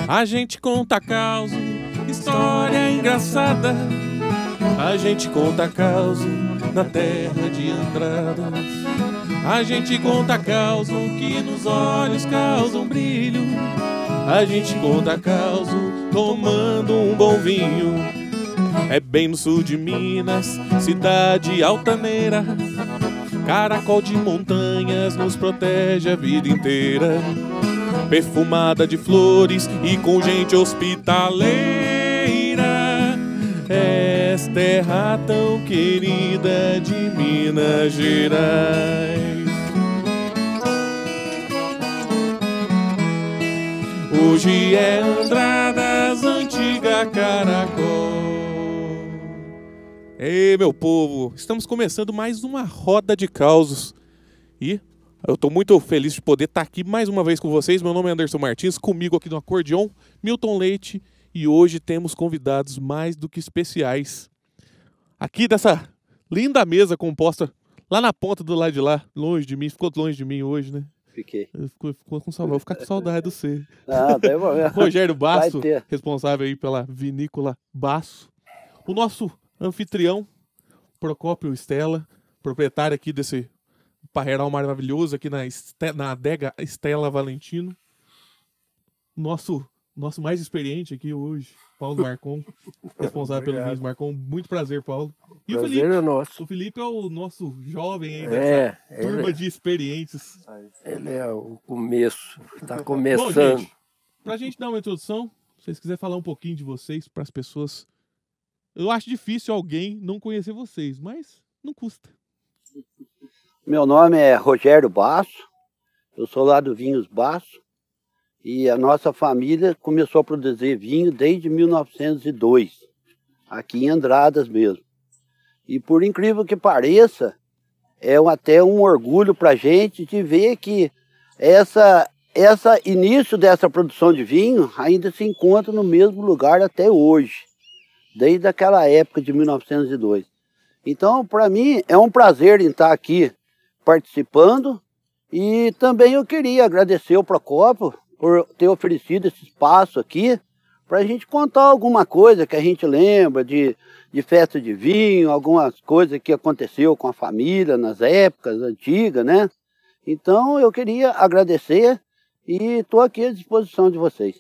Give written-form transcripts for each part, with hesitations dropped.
A gente conta causa, história engraçada. A gente conta causa na terra de Andradas. A gente conta causa que nos olhos causa um brilho. A gente conta causa tomando um bom vinho. É bem no sul de Minas, cidade altaneira. Caracol de montanhas nos protege a vida inteira. Perfumada de flores e com gente hospitaleira. És terra tão querida de Minas Gerais. Hoje é Andradas, antiga Caracol. Ei, meu povo, estamos começando mais uma roda de causos. E eu estou muito feliz de poder estar aqui mais uma vez com vocês. Meu nome é Anderson Martins, comigo aqui no acordeon, Milton Leite. E hoje temos convidados mais do que especiais. Aqui dessa linda mesa composta lá na ponta do lado de lá, longe de mim. Ficou longe de mim hoje, né? Fiquei. Ficou com saudade, vou ficar com saudade do você. Ah, tem problema. Rogério Basso, responsável aí pela vinícola Basso. O nosso anfitrião, Procópio Stella, proprietário aqui desse parreiral maravilhoso aqui na adega Stella Valentino. Nosso mais experiente aqui hoje, Paulo Marcon, responsável pelo vinho Marcon. Muito prazer, Paulo. E prazer o Felipe? É nosso. O Felipe é o nosso jovem aí dessa turma de experientes. Ele é o começo, está começando. Bom, gente, pra gente dar uma introdução, se vocês quiserem falar um pouquinho de vocês para as pessoas. Eu acho difícil alguém não conhecer vocês, mas não custa. Meu nome é Rogério Basso, eu sou lá do Vinhos Basso. E a nossa família começou a produzir vinho desde 1902, aqui em Andradas mesmo. E por incrível que pareça, é até um orgulho para a gente de ver que esse início dessa produção de vinho ainda se encontra no mesmo lugar até hoje, desde aquela época de 1902. Então, para mim, é um prazer em estar aqui participando. E também eu queria agradecer ao Procópio por ter oferecido esse espaço aqui para a gente contar alguma coisa que a gente lembra de festa de vinho, algumas coisas que aconteceu com a família nas épocas antigas, né? Então eu queria agradecer e estou aqui à disposição de vocês.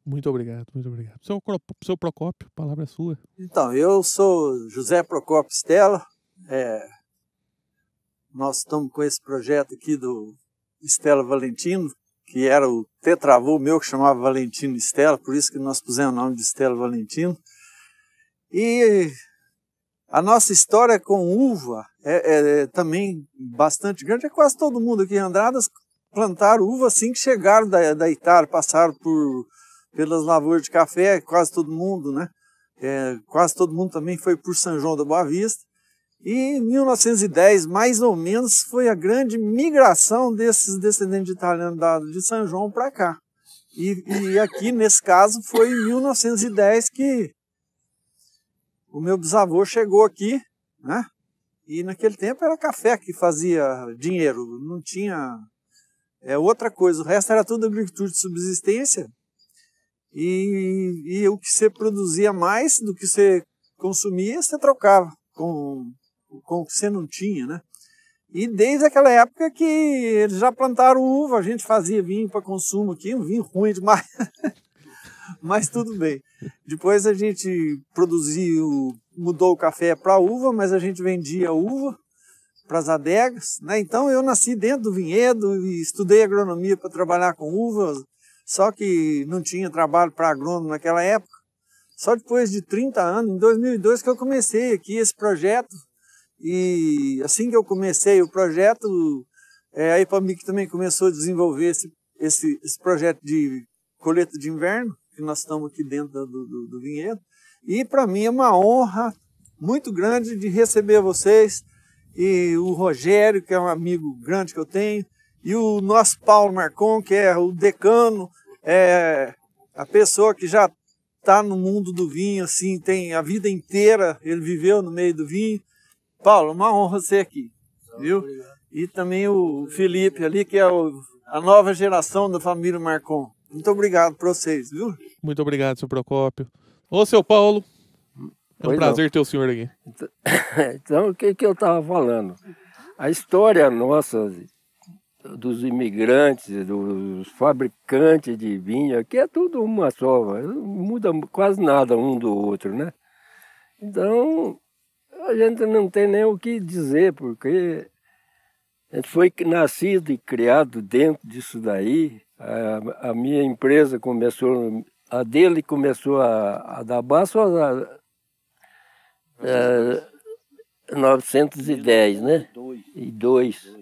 Muito obrigado, muito obrigado. Seu Procópio, a palavra é sua. Então, eu sou José Procópio Stella. Nós estamos com esse projeto aqui do Stella Valentino, que era o tetravô meu que chamava Valentino Stella, por isso que nós pusemos o nome de Stella Valentino. E a nossa história com uva é também bastante grande. Quase todo mundo aqui em Andradas plantaram uva assim que chegaram da Itália, passaram pelas lavouras de café, quase todo mundo, né? Quase todo mundo também foi por São João da Boa Vista. E em 1910, mais ou menos, foi a grande migração desses descendentes de italiano de São João para cá. E aqui, nesse caso, foi em 1910 que o meu bisavô chegou aqui, né? E naquele tempo era café que fazia dinheiro, não tinha outra coisa. O resto era tudo agricultura de subsistência. E o que você produzia mais do que você consumia, você trocava com o que você não tinha, né? E desde aquela época que eles já plantaram uva, a gente fazia vinho para consumo aqui, um vinho ruim demais, mas tudo bem. Depois a gente mudou o café para uva, mas a gente vendia uva para as adegas, né? Então eu nasci dentro do vinhedo e estudei agronomia para trabalhar com uvas, só que não tinha trabalho para agrônomo naquela época. Só depois de 30 anos, em 2002, que eu comecei aqui esse projeto. E assim que eu comecei o projeto, a Ipambic também começou a desenvolver esse projeto de colheita de inverno, que nós estamos aqui dentro do vinhedo. E para mim é uma honra muito grande de receber vocês, e o Rogério, que é um amigo grande que eu tenho, e o nosso Paulo Marcon, que é o decano, a pessoa que já está no mundo do vinho, assim, tem a vida inteira, ele viveu no meio do vinho. Paulo, uma honra ser aqui, viu? Obrigado. E também o Felipe ali, que é a nova geração da família Marcon. Muito obrigado para vocês, viu? Muito obrigado, seu Procópio. Ô, seu Paulo, é um prazer ter o senhor aqui. Então, o que eu estava falando? A história nossa, dos imigrantes, dos fabricantes de vinho, aqui é tudo uma só, não muda quase nada um do outro, né? Então, a gente não tem nem o que dizer, porque a gente foi nascido e criado dentro disso daí. A minha empresa começou, a dele começou a dar baixo a 910, né? E 2.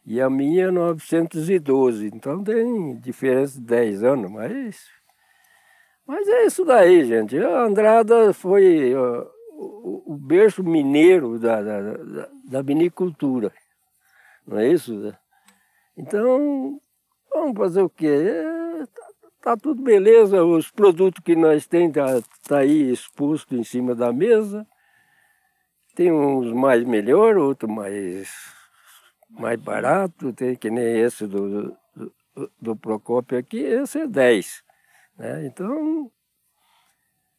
E a minha 912. Então tem diferença de 10 anos, mas é isso daí, gente. A Andrada foi o berço mineiro da vinicultura, não é isso? Então, vamos fazer o quê? Tá tudo beleza, os produtos que nós temos tá aí exposto em cima da mesa. Tem uns mais melhor, outros mais barato, tem que nem esse do Procópio aqui, esse é 10. Né? Então,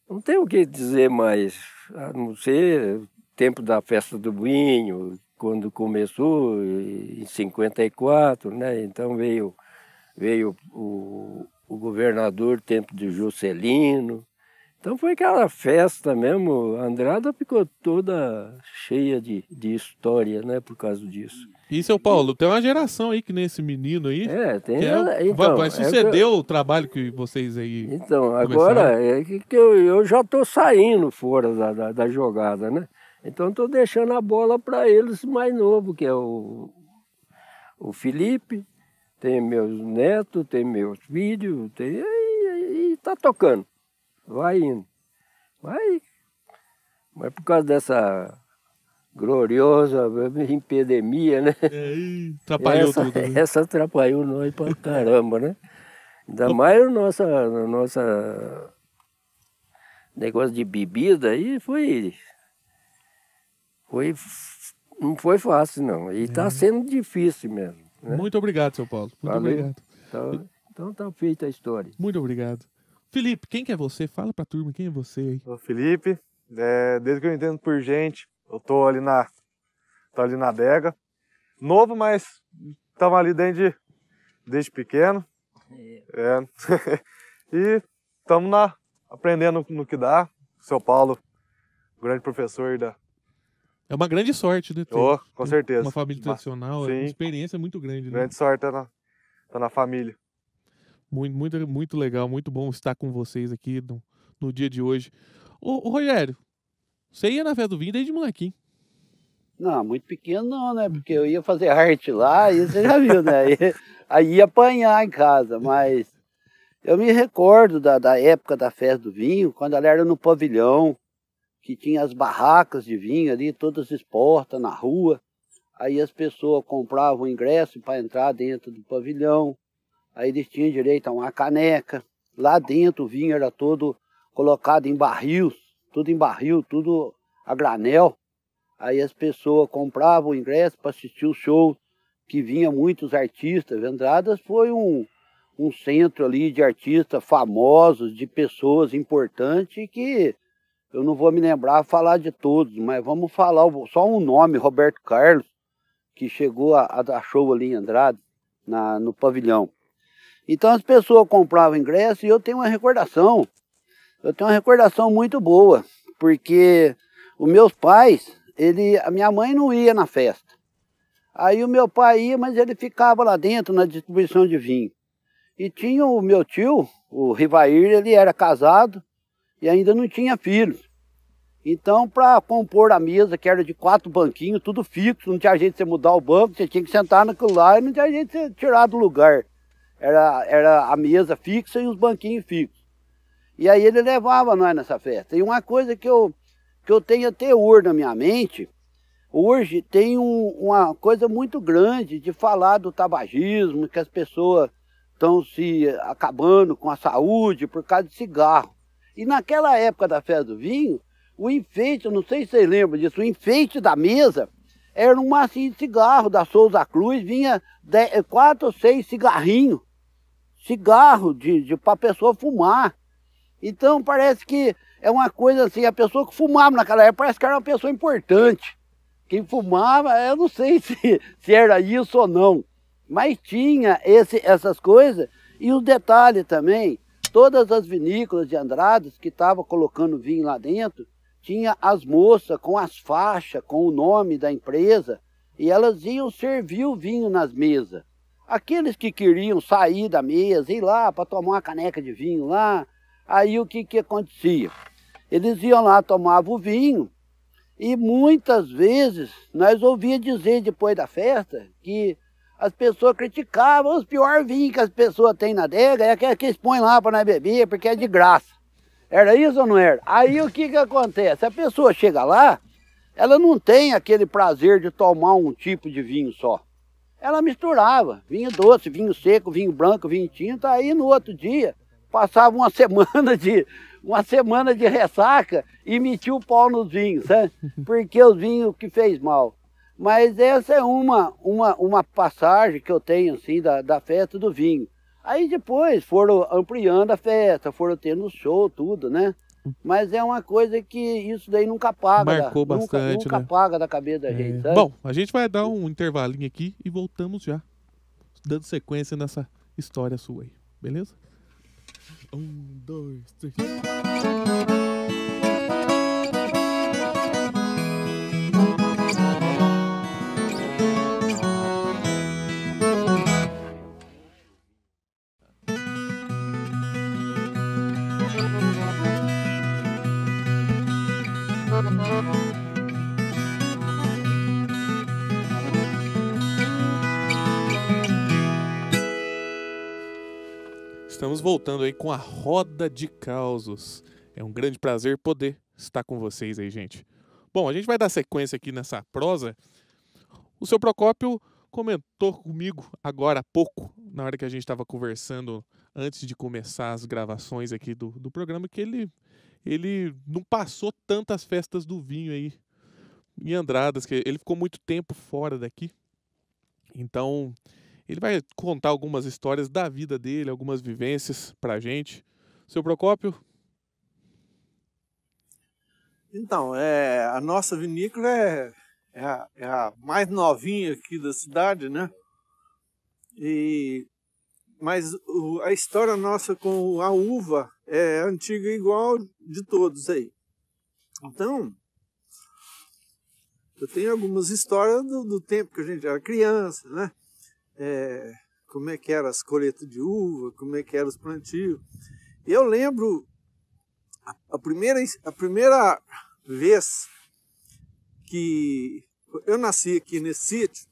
não tem o que dizer mais, a não ser o tempo da festa do vinho, quando começou, em 54, né? Então veio o governador, tempo de Juscelino. Então foi aquela festa mesmo, a Andrada ficou toda cheia de história, né, por causa disso. E, seu Paulo, tem uma geração aí que nesse menino aí, tem. Então, vai suceder o trabalho que vocês aí Então, agora é que eu já estou saindo fora da jogada, né? Então estou deixando a bola para eles mais novos, que é o Felipe, tem meus netos, tem meus filhos, e tá tocando. Vai indo. Mas por causa dessa gloriosa epidemia, né? Atrapalhou tudo. Né? Essa atrapalhou nós pra caramba, né? Ainda mais o nosso negócio de bebida aí não foi fácil, não. E tá sendo difícil mesmo. Né? Muito obrigado, seu Paulo. Muito obrigado. Então tá feita a história. Muito obrigado. Felipe, quem que é você? Fala pra turma, quem é você aí? Sou Felipe, desde que eu entendo por gente, eu tô ali na adega. Novo, mas estamos ali desde pequeno. E estamos aprendendo no que dá. Seu Paulo, grande professor da... É uma grande sorte, né? Com certeza. Uma família tradicional, é uma experiência muito grande. Né? Grande sorte tá na família. Muito legal, muito bom estar com vocês aqui no dia de hoje. Ô Rogério, você ia na festa do vinho desde molequinho? Não, muito pequeno não, né? Porque eu ia fazer arte lá e você já viu, né? Aí ia apanhar em casa, mas eu me recordo da época da festa do vinho, quando ela era no pavilhão, que tinha as barracas de vinho ali, todas expostas na rua. Aí as pessoas compravam ingresso para entrar dentro do pavilhão. Aí eles tinham direito a uma caneca. Lá dentro o vinho era todo colocado em barril, tudo a granel. Aí as pessoas compravam o ingresso para assistir o show, que vinha muitos artistas. Andradas foi um centro ali de artistas famosos, de pessoas importantes, que eu não vou me lembrar falar de todos, mas vamos falar só um nome, Roberto Carlos, que chegou a dar show ali em Andradas, no pavilhão. Então as pessoas compravam ingresso e eu tenho uma recordação muito boa, porque os meus pais, a minha mãe não ia na festa. Aí o meu pai ia, mas ele ficava lá dentro na distribuição de vinho. E tinha o meu tio, o Rivair, ele era casado e ainda não tinha filhos. Então, para compor a mesa, que era de 4 banquinhos, tudo fixo, não tinha jeito de você mudar o banco, você tinha que sentar naquilo lá e não tinha jeito de você tirar do lugar. Era a mesa fixa e os banquinhos fixos. E aí ele levava nós nessa festa. E uma coisa que eu tenho até hoje na minha mente, hoje tem uma coisa muito grande de falar do tabagismo, que as pessoas estão se acabando com a saúde por causa de cigarro. E naquela época da festa do vinho, o enfeite, eu não sei se vocês lembram disso, o enfeite da mesa era um macinho de cigarro da Souza Cruz, vinha 4 ou 6 cigarrinhos cigarro para a pessoa fumar. Então parece que é uma coisa assim, a pessoa que fumava naquela época parece que era uma pessoa importante. Quem fumava, eu não sei se era isso ou não, mas tinha essas coisas. E o detalhe também, todas as vinícolas de Andradas que estavam colocando vinho lá dentro, tinha as moças com as faixas, com o nome da empresa, e elas iam servir o vinho nas mesas. Aqueles que queriam sair da mesa, ir lá para tomar uma caneca de vinho lá, aí o que acontecia? Eles iam lá, tomavam o vinho, e muitas vezes nós ouvíamos dizer depois da festa que as pessoas criticavam os piores vinhos que as pessoas têm na adega, é aquele que eles põem lá para nós beber, porque é de graça. Era isso ou não era? Aí o que acontece? A pessoa chega lá, ela não tem aquele prazer de tomar um tipo de vinho só. Ela misturava vinho doce, vinho seco, vinho branco, vinho tinto, aí no outro dia passava uma semana de ressaca e metia o pau nos vinhos, sabe? Porque os vinhos que fez mal. Mas essa é uma passagem que eu tenho assim da festa do vinho. Aí depois foram ampliando a festa, foram tendo show, tudo, né? Mas é uma coisa que isso daí nunca apaga. Marcou bastante, nunca né? apaga da cabeça da gente, sabe? Bom, a gente vai dar um intervalinho aqui e voltamos já, dando sequência nessa história sua aí, beleza? 1, 2, 3... Estamos voltando aí com a Roda de Causos. É um grande prazer poder estar com vocês aí, gente. Bom, a gente vai dar sequência aqui nessa prosa. O seu Procópio comentou comigo agora há pouco, na hora que a gente estava conversando antes de começar as gravações aqui do programa, que ele não passou tantas festas do vinho aí em Andradas, que ele ficou muito tempo fora daqui. Então, ele vai contar algumas histórias da vida dele, algumas vivências pra gente. Seu Procópio? Então, a nossa vinícola é a mais novinha aqui da cidade, né? Mas a história nossa com a uva é antiga igual de todos aí. Então, eu tenho algumas histórias do tempo que a gente era criança, né? Como é que eram as colheitas de uva, como é que eram os plantios. E eu lembro a primeira vez que eu nasci aqui nesse sítio,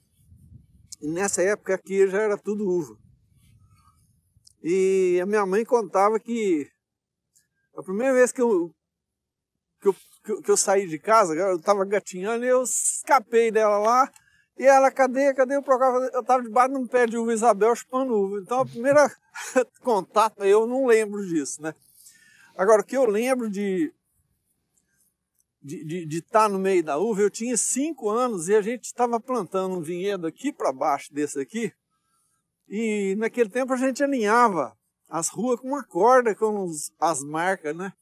e nessa época aqui já era tudo uva. E a minha mãe contava que a primeira vez que eu saí de casa, eu estava gatinhando e eu escapei dela lá. E ela, cadê o Procópio? Eu estava debaixo de um pé de uva Isabel chupando uva. Então, a primeira contato, eu não lembro disso, né? Agora, o que eu lembro de estar no meio da uva, eu tinha 5 anos e a gente estava plantando um vinhedo aqui para baixo desse aqui. E naquele tempo a gente alinhava as ruas com uma corda, com as marcas, né?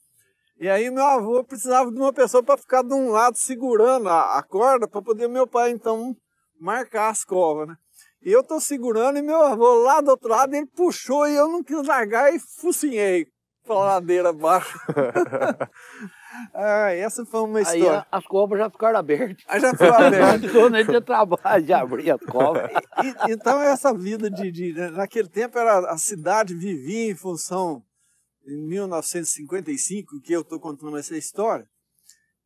E aí meu avô precisava de uma pessoa para ficar de um lado segurando a corda para poder meu pai, então, marcar as covas, né? E eu tô segurando e meu avô lá do outro lado, ele puxou e eu não quis largar e focinhei pela ladeira abaixo. Essa foi uma história. Aí as covas já ficaram abertas. Aí já ficou aberto. Não nem de trabalho de abrir as covas. Então essa vida naquele tempo a cidade vivia em função, em 1955, que eu estou contando essa história,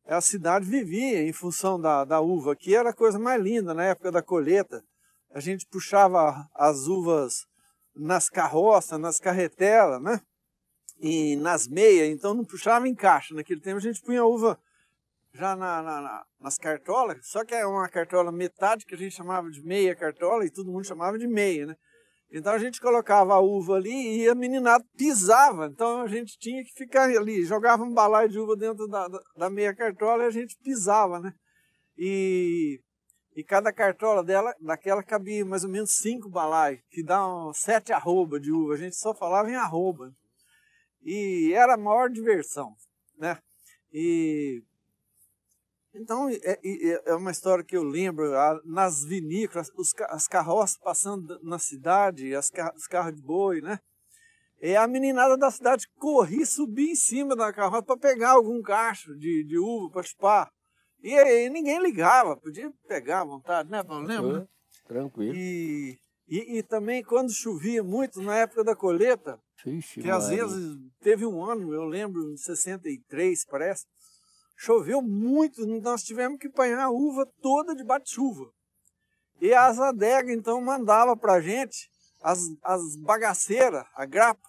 a cidade vivia em função da uva, que era a coisa mais linda na época da colheita. A gente puxava as uvas nas carroças, nas carretelas, né? E nas meias, então não puxava em caixa. Naquele tempo a gente punha a uva já nas cartolas, só que é uma cartola metade que a gente chamava de meia cartola e todo mundo chamava de meia, né? Então a gente colocava a uva ali e a meninada pisava, então a gente tinha que ficar ali, jogava um balaio de uva dentro da meia cartola e a gente pisava, né? E E cada cartola daquela cabia mais ou menos 5 balai, que dá 7 arroba de uva. A gente só falava em arroba. E era a maior diversão, né? Então, é uma história que eu lembro, nas vinícolas, as carroças passando na cidade, os carros de boi, né? E a meninada da cidade corria, subia em cima da carroça para pegar algum cacho de uva para chupar. E aí ninguém ligava, podia pegar à vontade, né, Paulo? Lembra? Tranquilo. E também quando chovia muito, na época da colheita, Ixi, que às vezes teve um ano, eu lembro, em 63, parece, choveu muito, nós tivemos que apanhar a uva toda debaixo de chuva. E as adegas, então, mandava para a gente as bagaceiras, a grapa,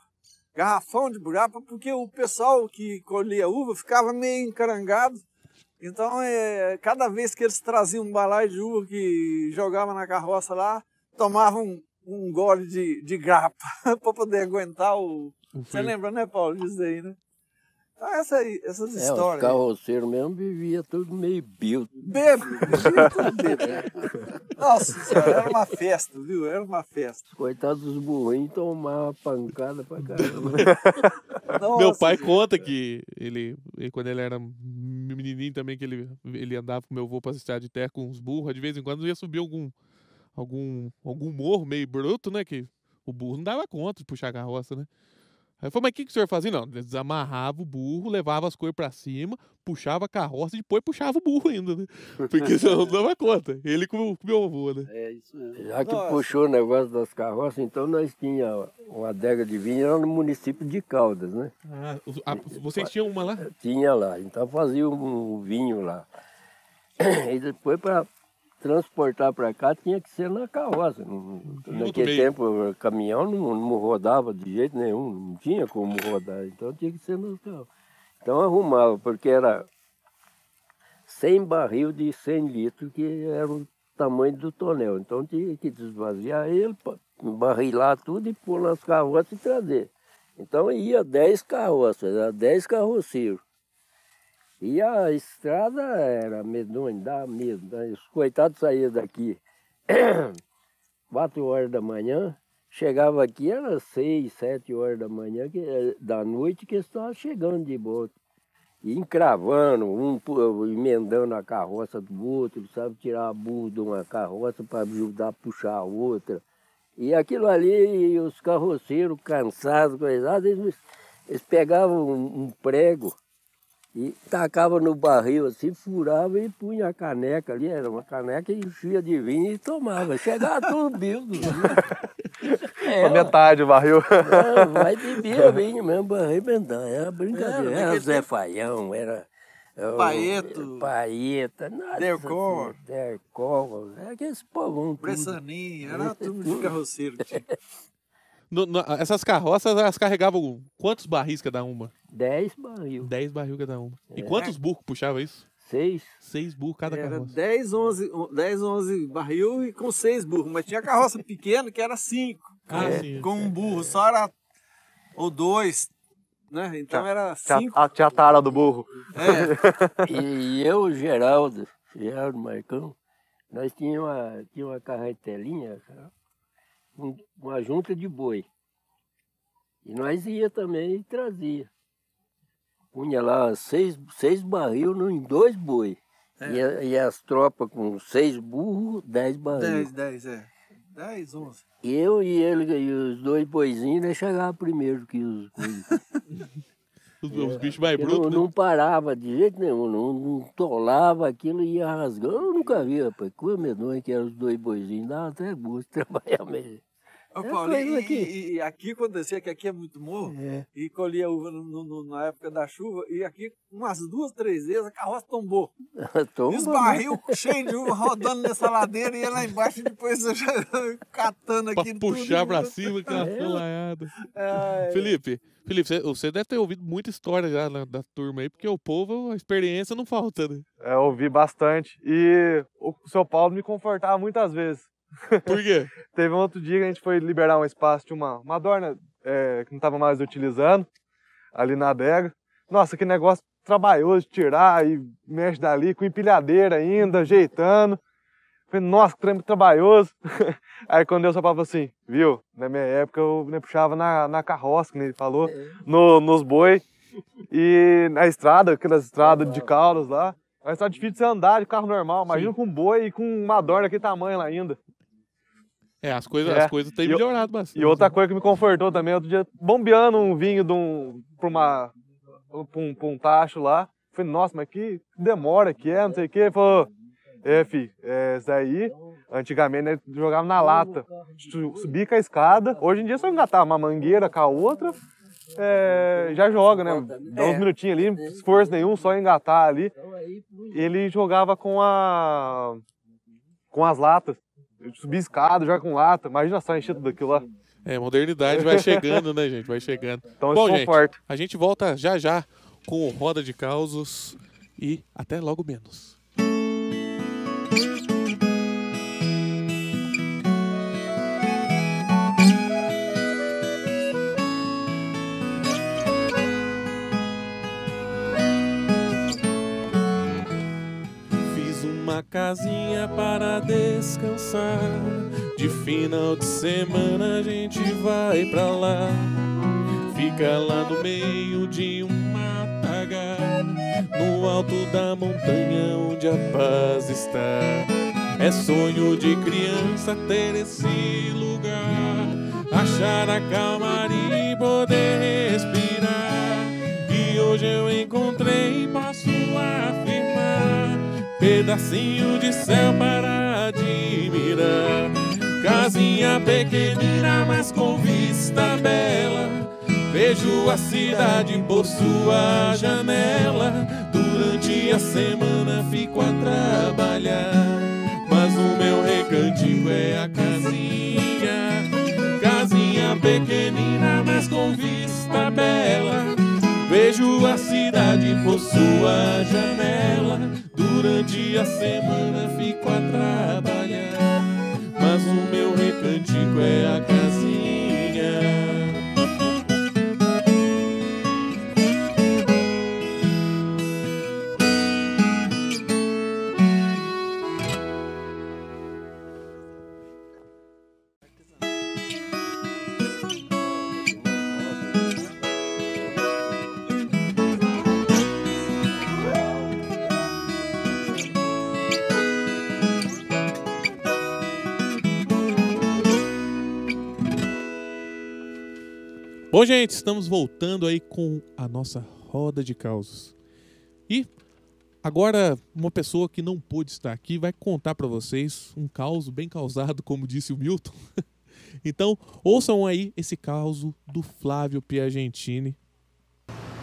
garrafão de grapa, porque o pessoal que colhia uva ficava meio encarangado. Então, cada vez que eles traziam um balaio de uva que jogava na carroça lá, tomavam um gole de grapa para poder aguentar o... Você lembra, né, Paulo, disso aí, né? Então, essas histórias. Os carroceiros mesmo vivia tudo meio bildo. Vivia tudo bêbado. Nossa senhora, era uma festa, viu? Era uma festa. Coitados dos burrinhos tomavam pancada pra caramba. Nossa, Meu pai gente. conta que ele, quando ele era menininho também, que ele andava com meu avô pra estrada de terra com uns burros, de vez em quando ia subir algum morro meio bruto, né, que o burro não dava conta de puxar a carroça, né. Aí eu falei, mas o que o senhor fazia? Não, ele desamarrava o burro, levava as coisas pra cima, puxava a carroça e depois puxava o burro ainda, né? Porque senão não dava conta. Ele com o meu avô, né? É isso mesmo. Já que Nossa. puxou o negócio das carroças, então nós tínhamos uma adega de vinho lá no município de Caldas, né? Vocês tinham uma lá? Tinha lá, então fazia um vinho lá. E depois para transportar para cá tinha que ser na carroça. Naquele meio. tempo o caminhão não rodava de jeito nenhum, não tinha como rodar, então tinha que ser no carro. Então arrumava, porque era 100 barril de 100 litros, que era o tamanho do tonel. Então tinha que desvaziar ele, barrilar tudo e pôr nas carroças e trazer. Então ia 10 carroças, era 10 carroceiros. E a estrada era medonha, dá medo. Né? Os coitados saíam daqui 4 horas da manhã, chegava aqui, era 6, 7 horas da manhã, da noite, que estavam chegando de boa. E encravando, emendando a carroça do outro, sabe, tirar a burro de uma carroça para ajudar a puxar a outra. E aquilo ali, os carroceiros cansados, coisados, eles pegavam um prego e tacavam no barril assim, furavam e punha a caneca ali, era uma caneca enchia de vinho e tomava. Chegava tudo bildo. A metade o barril. Vai beber vinho mesmo para arrebentar. Era brincadeira. Era Zé Faião, era... Paeta, Dercor. Dercor, aqueles povão tudo. Bressaninha, era tudo de carroceiro. Essas carroças, elas carregavam quantos barris cada uma? 10 barril. 10 barril cada uma. E quantos burros puxava isso? 6. 6 burros cada Era carroça. 10, 11 barril e com 6 burros. Mas tinha carroça pequena que era 5. Sim. Com um burro, só era... Ou 2, né? Então era 5. Tinha a tara do burro. E eu, Geraldo Marcão, nós tínhamos uma carretelinha, uma junta de boi. E nós ia também e trazia. Punha lá 6 barril em 2 boi. E as tropas com 6 burros, 10 barril. 10, 11. Eu e ele e os 2 boizinhos, nós chegávamos primeiro que os Os bichos mais Eu brutos, né? não parava de jeito nenhum, não tolava aquilo e ia rasgando. Eu nunca vi, rapaz, coisa medonha que eram os 2 boizinhos, dava até gosto de trabalhar mesmo. Ô, Paulo, e aqui acontecia que aqui é muito morro, e colhia uva na época da chuva, e aqui umas 2, 3 vezes a carroça tombou. E os barril cheios de uva rodando nessa ladeira, e ia lá embaixo e depois eu já catando Pra aqui puxar tudo. pra cima, aquela solaiada. Felipe, você deve ter ouvido muita história já da turma aí, porque o povo, a experiência não falta, né? Eu ouvi bastante. E o seu Paulo me confortava muitas vezes. Por quê? Teve um outro dia que a gente foi liberar um espaço de uma dorna que não estava mais utilizando, ali na adega. Nossa, que negócio trabalhoso de tirar e mexe dali, com empilhadeira ainda, ajeitando. Falei, nossa, que trem trabalhoso. Aí quando Deus falava assim, viu? Na minha época eu puxava na carroça, que ele falou, nos boi. E na estrada, aquelas estradas de Caldas lá, é uma estrada difícil de você andar de carro normal. Imagina com boi e com uma dor daquele tamanho lá ainda. As coisas têm melhorado bastante. E outra coisa que me confortou também, outro dia, bombeando um vinho pra um tacho lá. Falei, nossa, mas que demora que é, não sei o quê. Ele falou, filho, isso aí, antigamente, né, jogava na lata. Subia com a escada. Hoje em dia, se eu engatar uma mangueira com a outra, já joga, né? Dá uns minutinhos ali, esforço nenhum, só engatar ali. Ele jogava com as latas. Subia escada, joga com lata. Imagina só encher tudo aquilo lá. Modernidade vai chegando, né, gente? Vai chegando. Então, bom, gente, a gente volta já com o Roda de Causos e até logo menos. Uma casinha para descansar. De final de semana a gente vai pra lá. Fica lá no meio de um matagal, no alto da montanha onde a paz está. É sonho de criança ter esse lugar, achar a calmaria e poder respirar. E hoje eu encontrei, posso afirmar, pedacinho de céu para admirar. Casinha pequenina, mas com vista bela. Vejo a cidade por sua janela. Durante a semana fico a trabalhar, mas o meu recantinho é a casinha. Casinha pequenina, mas com vista bela. Vejo a cidade por sua janela. Durante a semana fico a trabalhar, mas o meu recantico é a casinha. Bom, gente, estamos voltando aí com a nossa Roda de Causos. E agora uma pessoa que não pôde estar aqui vai contar para vocês um caos bem causado, como disse o Milton. Então, ouçam aí esse caos do Flávio Piagentini.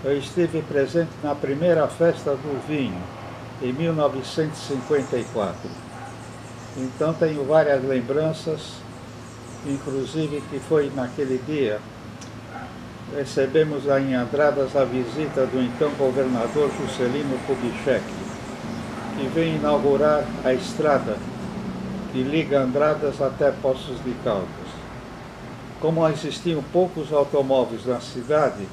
Eu estive presente na primeira festa do vinho, em 1954. Então tenho várias lembranças, inclusive que foi naquele dia. Recebemos em Andradas a visita do então governador Juscelino Kubitschek, que vem inaugurar a estrada que liga Andradas até Poços de Caldas. Como existiam poucos automóveis na cidade,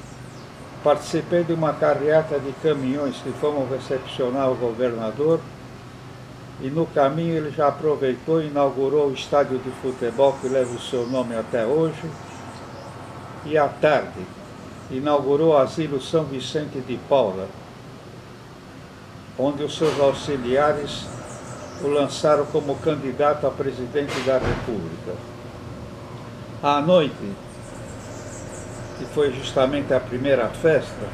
participei de uma carreata de caminhões que fomos recepcionar o governador, e no caminho ele já aproveitou e inaugurou o estádio de futebol que leva o seu nome até hoje. E à tarde, inaugurou o Asilo São Vicente de Paula, onde os seus auxiliares o lançaram como candidato a presidente da República. À noite, que foi justamente a primeira festa,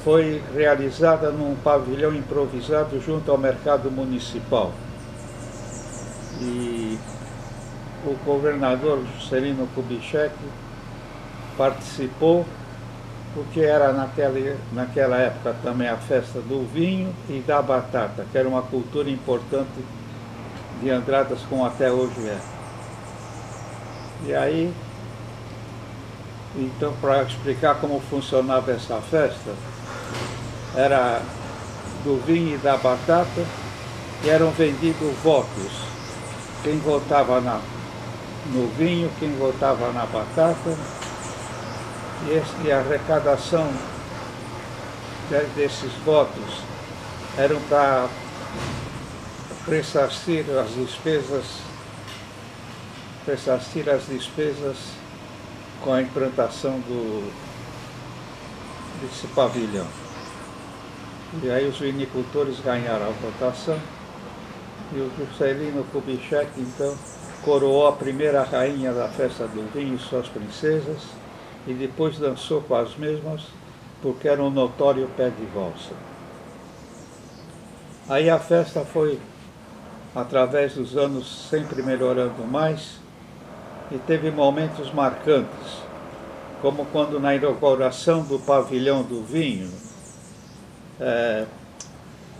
foi realizada num pavilhão improvisado junto ao mercado municipal. E o governador Juscelino Kubitschek participou, porque era naquela época também a festa do vinho e da batata, que era uma cultura importante de Andradas, como até hoje é. E aí, então, para explicar como funcionava essa festa, era do vinho e da batata, e eram vendidos votos. Quem votava no vinho, quem votava na batata. E a arrecadação desses votos eram para ressarcir as despesas com a implantação desse pavilhão. E aí os vinicultores ganharam a votação e o Juscelino Kubitschek, então, coroou a primeira rainha da festa do vinho e suas princesas e depois dançou com as mesmas porque era um notório pé de valsa. Aí a festa foi, através dos anos, sempre melhorando mais e teve momentos marcantes, como quando na inauguração do pavilhão do vinho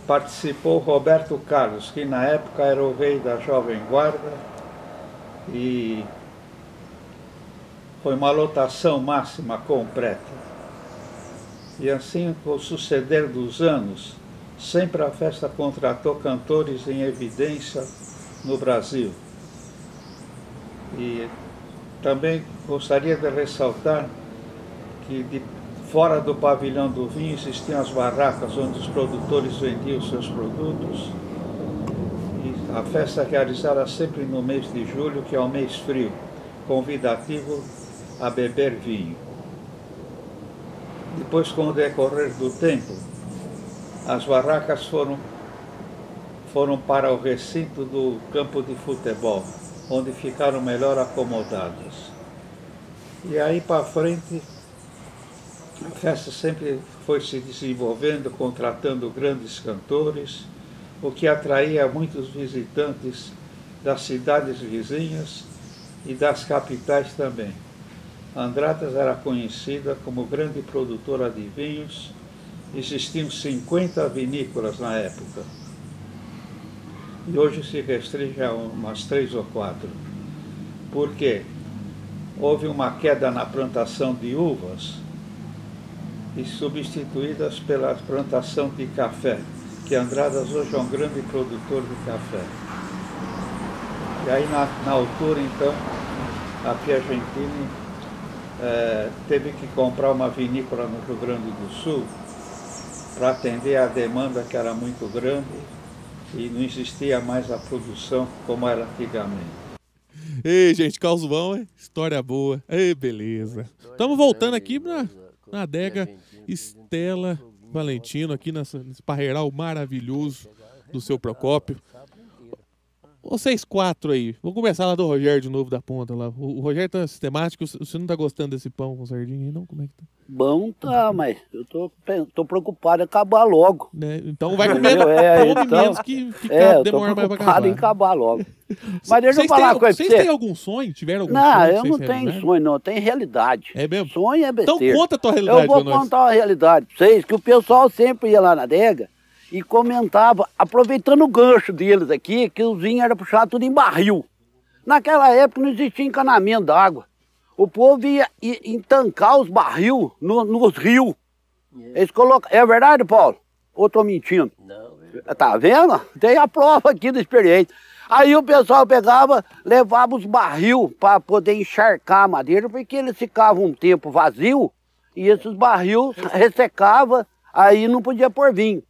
participou Roberto Carlos, que na época era o rei da Jovem Guarda, e foi uma lotação máxima completa. E assim, com o suceder dos anos, sempre a festa contratou cantores em evidência no Brasil. E também gostaria de ressaltar que fora do pavilhão do vinho existiam as barracas onde os produtores vendiam seus produtos. E a festa realizada sempre no mês de julho, que é o mês frio, convidativo a beber vinho. Depois, com o decorrer do tempo, as barracas foram para o recinto do campo de futebol, onde ficaram melhor acomodadas. E aí para frente, a festa sempre foi se desenvolvendo, contratando grandes cantores, o que atraía muitos visitantes das cidades vizinhas e das capitais também. Andradas era conhecida como grande produtora de vinhos, existiam 50 vinícolas na época. E hoje se restringe a umas 3 ou 4. Por quê? Houve uma queda na plantação de uvas e substituídas pela plantação de café, que Andradas hoje é um grande produtor de café. E aí na altura, então, a Piagentini teve que comprar uma vinícola no Rio Grande do Sul para atender a demanda, que era muito grande e não existia mais a produção como era antigamente. Ei, gente, causão, hein? História boa. Ei, beleza. Estamos voltando aqui na adega Stella Valentino, aqui nesse parreiral maravilhoso do seu Procópio. Vocês 4 aí, vou começar lá do Rogério de novo da ponta lá. O Rogério tá sistemático, você não tá gostando desse pão com sardinha aí não? Como é que tá? Bom tá, mas eu tô preocupado em acabar logo. Né? Então vai comer menos que demora mais pra acabar. Em acabar logo. Mas deixa eu falar uma coisa pra você. Vocês têm algum sonho? Tiveram algum sonho? Não, eu não tenho sonho não, eu tenho realidade. É mesmo? Sonho é besteira. Então conta a tua realidade pra nós. Eu vou contar uma realidade pra vocês, que o pessoal sempre ia lá na adega e comentava, aproveitando o gancho deles aqui, que os vinhos eram puxados tudo em barril. Naquela época não existia encanamento d'água. O povo ia entancar os barril nos rios. Eles colocam... É verdade, Paulo? Ou estou mentindo? Não. Tá vendo? Tem a prova aqui da experiência. Aí o pessoal pegava, levava os barril para poder encharcar a madeira, porque eles ficavam um tempo vazio e esses barril ressecavam, aí não podia pôr vinho.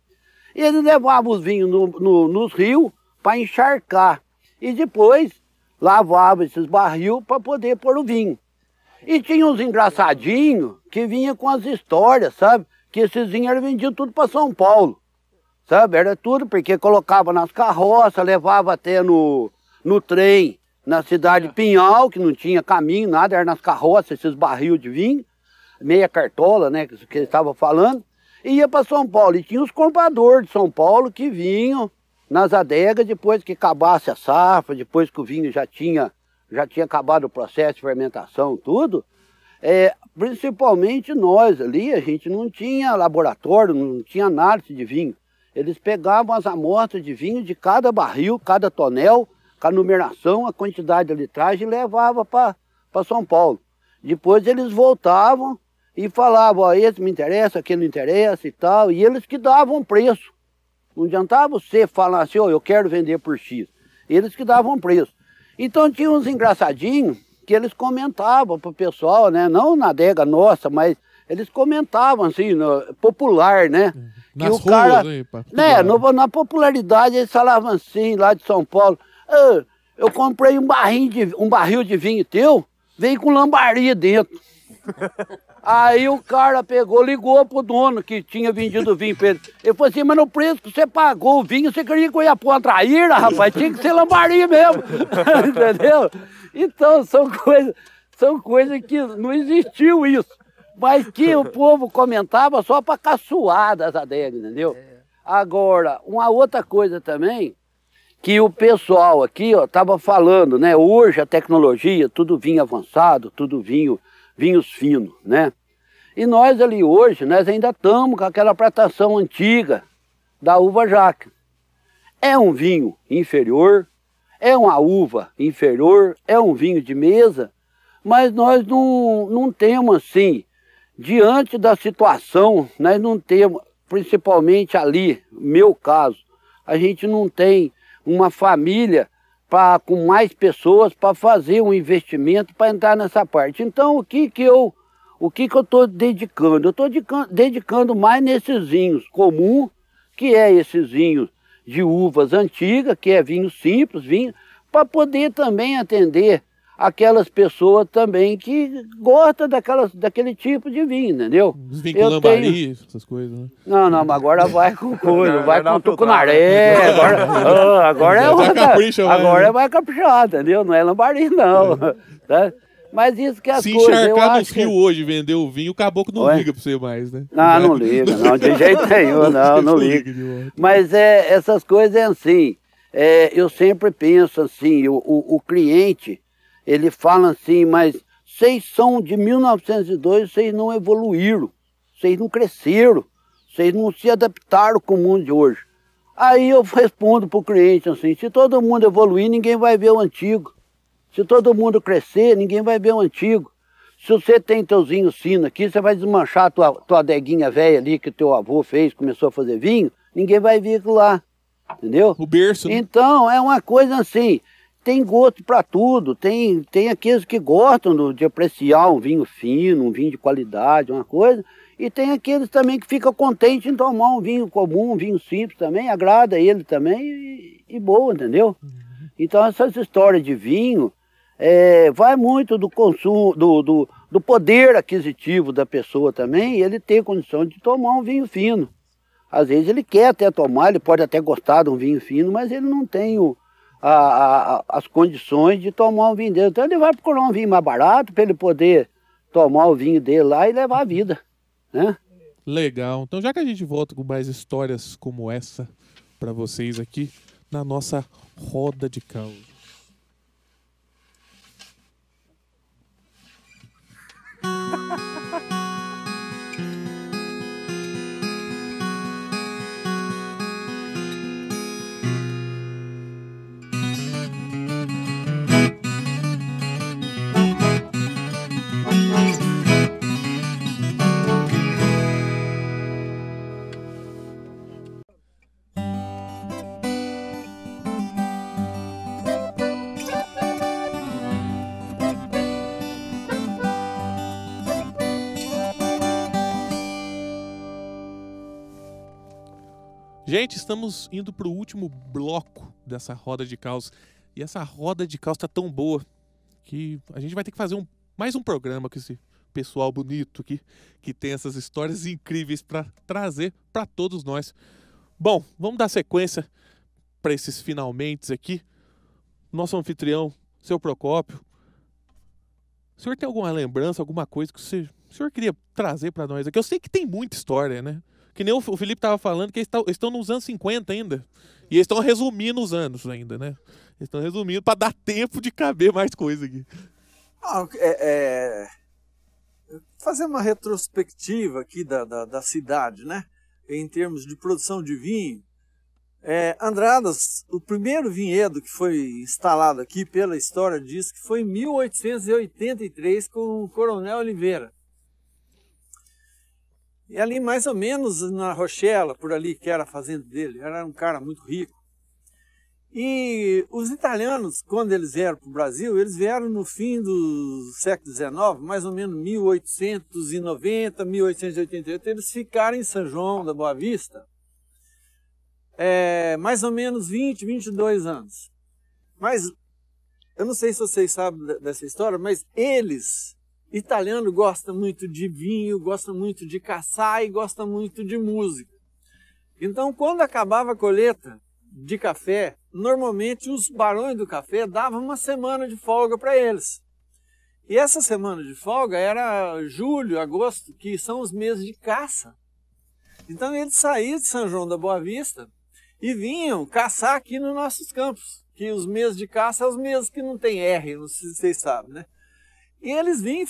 E eles levavam os vinhos nos rios para encharcar. E depois lavavam esses barril para poder pôr o vinho. E tinha uns engraçadinhos que vinham com as histórias, sabe? Que esses vinhos eram vendidos tudo para São Paulo. Sabe? Era tudo porque colocava nas carroças, levava até no trem, na cidade de Pinhal, que não tinha caminho, nada, era nas carroças, esses barril de vinho, meia cartola, né, que eles estavam falando. E ia para São Paulo, e tinha os compradores de São Paulo que vinham nas adegas depois que acabasse a safra, depois que o vinho já tinha acabado o processo de fermentação, tudo. Principalmente nós ali, a gente não tinha laboratório, não tinha análise de vinho. Eles pegavam as amostras de vinho de cada barril, cada tonel, com a numeração, a quantidade de litragem, e levavam para São Paulo. Depois eles voltavam e falavam, ó, esse me interessa, aquele não interessa e tal, e eles que davam preço. Não adiantava você falar assim, ó, eu quero vender por X. Eles que davam preço. Então tinha uns engraçadinhos que eles comentavam para o pessoal, né? Não na adega nossa, mas eles comentavam assim, popular, né? Nas que o ruas, cara, aí, pá, né, na popularidade eles falavam assim, lá de São Paulo, eu comprei um barril de vinho teu, veio com lambaria dentro. Aí o cara pegou, ligou pro dono que tinha vendido o vinho pra ele. Ele falou assim, mas no preço que você pagou o vinho, você queria que eu ia pôr uma traíra, rapaz? Tinha que ser lambaria mesmo. Entendeu? Então são coisas que não existiu isso. Mas que o povo comentava só para caçoar das adegas, entendeu? Agora, uma outra coisa também, que o pessoal aqui estava falando, né? Hoje a tecnologia, tudo vinho avançado, tudo vinhos finos, né? E nós ali hoje, nós ainda estamos com aquela plantação antiga da uva jaca. É um vinho inferior, é uma uva inferior, é um vinho de mesa, mas nós não temos assim, diante da situação, nós não temos, principalmente ali, meu caso, a gente não tem uma família com mais pessoas para fazer um investimento para entrar nessa parte. Então, o que eu estou dedicando? Eu estou dedicando mais nesses vinhos comuns, que é esses vinhos de uvas antigas, que é vinho simples, para poder também atender aquelas pessoas também que gostam daquele tipo de vinho, entendeu? Os vinhos com lambari, essas coisas, né? Não, mas agora vai com coisa, vai com tucunaré, agora é mais caprichado, entendeu? Não é lambari, não. Tá? Mas isso que as Se coisas... Se encharcar nos rios hoje, vender o vinho, o caboclo não liga pra você mais, né? Não liga, não, de jeito nenhum, não liga. Mas essas coisas é assim, eu sempre penso assim, o cliente... Ele fala assim, mas vocês são de 1902, vocês não evoluíram, vocês não cresceram, vocês não se adaptaram com o mundo de hoje. Aí eu respondo para o cliente assim, se todo mundo evoluir, ninguém vai ver o antigo. Se todo mundo crescer, ninguém vai ver o antigo. Se você tem teus vinhos finos aqui, você vai desmanchar tua adeguinha velha ali que teu avô fez, começou a fazer vinho, ninguém vai ver aquilo lá, entendeu? O berço, né? Então, é uma coisa assim... Tem gosto para tudo, tem aqueles que gostam de apreciar um vinho fino, um vinho de qualidade, uma coisa, e tem aqueles também que ficam contentes em tomar um vinho comum, um vinho simples também, agrada ele também e boa, entendeu? Então essas histórias de vinho vai muito do consumo, do poder aquisitivo da pessoa também, e ele ter condição de tomar um vinho fino. Às vezes ele quer até tomar, ele pode até gostar de um vinho fino, mas ele não tem as condições de tomar um vinho dele. Então ele vai procurar um vinho mais barato para ele poder tomar o vinho dele lá e levar a vida, né? Legal. Então já que a gente volta com mais histórias como essa para vocês aqui na nossa roda de causa. Gente, estamos indo para o último bloco dessa roda de caos. E essa roda de caos está tão boa que a gente vai ter que fazer mais um programa com esse pessoal bonito aqui, que tem essas histórias incríveis para trazer para todos nós. Bom, vamos dar sequência para esses finalmente aqui. Nosso anfitrião, seu Procópio. O senhor tem alguma lembrança, alguma coisa que o senhor queria trazer para nós aqui? Eu sei que tem muita história, né? Que nem o Felipe estava falando, que eles estão nos anos 50 ainda. E eles estão resumindo os anos ainda, né? Eles estão resumindo para dar tempo de caber mais coisa aqui. Fazer uma retrospectiva aqui da cidade, né? Em termos de produção de vinho. Andradas, o primeiro vinhedo que foi instalado aqui, pela história diz que foi em 1883 com o Coronel Oliveira. E ali mais ou menos na Rochela, por ali, que era a fazenda dele, era um cara muito rico. E os italianos, quando eles vieram para o Brasil, eles vieram no fim do século XIX, mais ou menos 1890, 1888, eles ficaram em São João da Boa Vista, mais ou menos 20, 22 anos. Mas, eu não sei se vocês sabem dessa história, mas eles, italianos, gostam muito de vinho, gostam muito de caçar e gostam muito de música. Então, quando acabava a colheita de café, normalmente os barões do café davam uma semana de folga para eles. E essa semana de folga era julho, agosto, que são os meses de caça. Então eles saíam de São João da Boa Vista e vinham caçar aqui nos nossos campos, que os meses de caça são os meses que não tem R, não sei se vocês sabem, né? E eles vinham,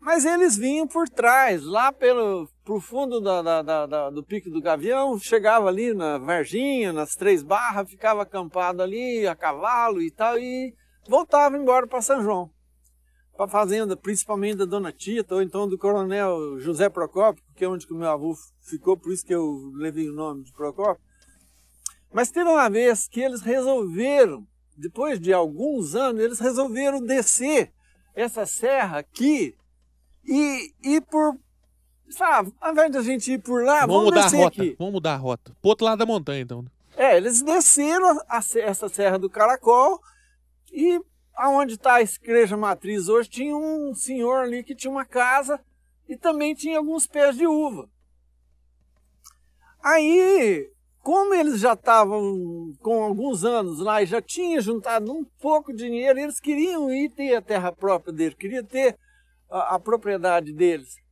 mas eles vinham por trás, lá pro fundo do Pico do Gavião, chegava ali na Varginha, nas Três Barras, ficava acampado ali, a cavalo e tal, e voltava embora para São João, para a fazenda, principalmente da Dona Tita, ou então do Coronel José Procópio, que é onde que o meu avô ficou, por isso que eu levei o nome de Procópio. Mas teve uma vez que eles resolveram, depois de alguns anos, eles resolveram descer essa serra aqui e por... Sabe, ao invés de a gente ir por lá, vamos mudar descer a rota. aqui. Vamos mudar a rota. Pro outro lado da montanha, então. Eles desceram essa Serra do Caracol e aonde está a igreja matriz hoje tinha um senhor ali que tinha uma casa e também tinha alguns pés de uva. Aí, como eles já estavam com alguns anos lá e já tinham juntado um pouco de dinheiro, eles queriam ir ter a terra própria deles, queriam ter a propriedade deles.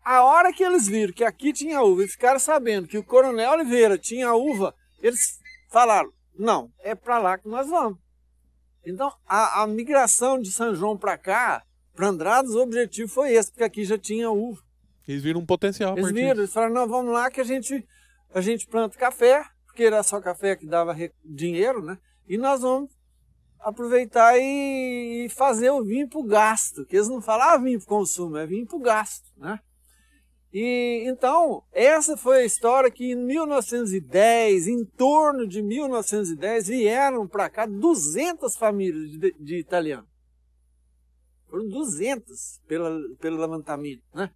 A hora que eles viram que aqui tinha uva e ficaram sabendo que o Coronel Oliveira tinha uva, eles falaram, não, é para lá que nós vamos. Então, a migração de São João para cá, para Andradas, o objetivo foi esse, porque aqui já tinha uva. Eles viram um potencial. Eles viram, eles falaram, não, vamos lá que a gente planta café, porque era só café que dava dinheiro, né? E nós vamos aproveitar e fazer o vinho para o gasto, que eles não falam vinho para o consumo, é vinho para o gasto, né? E então, essa foi a história que em 1910, em torno de 1910, vieram para cá 200 famílias de italianos. Foram 200 pelo levantamento, né?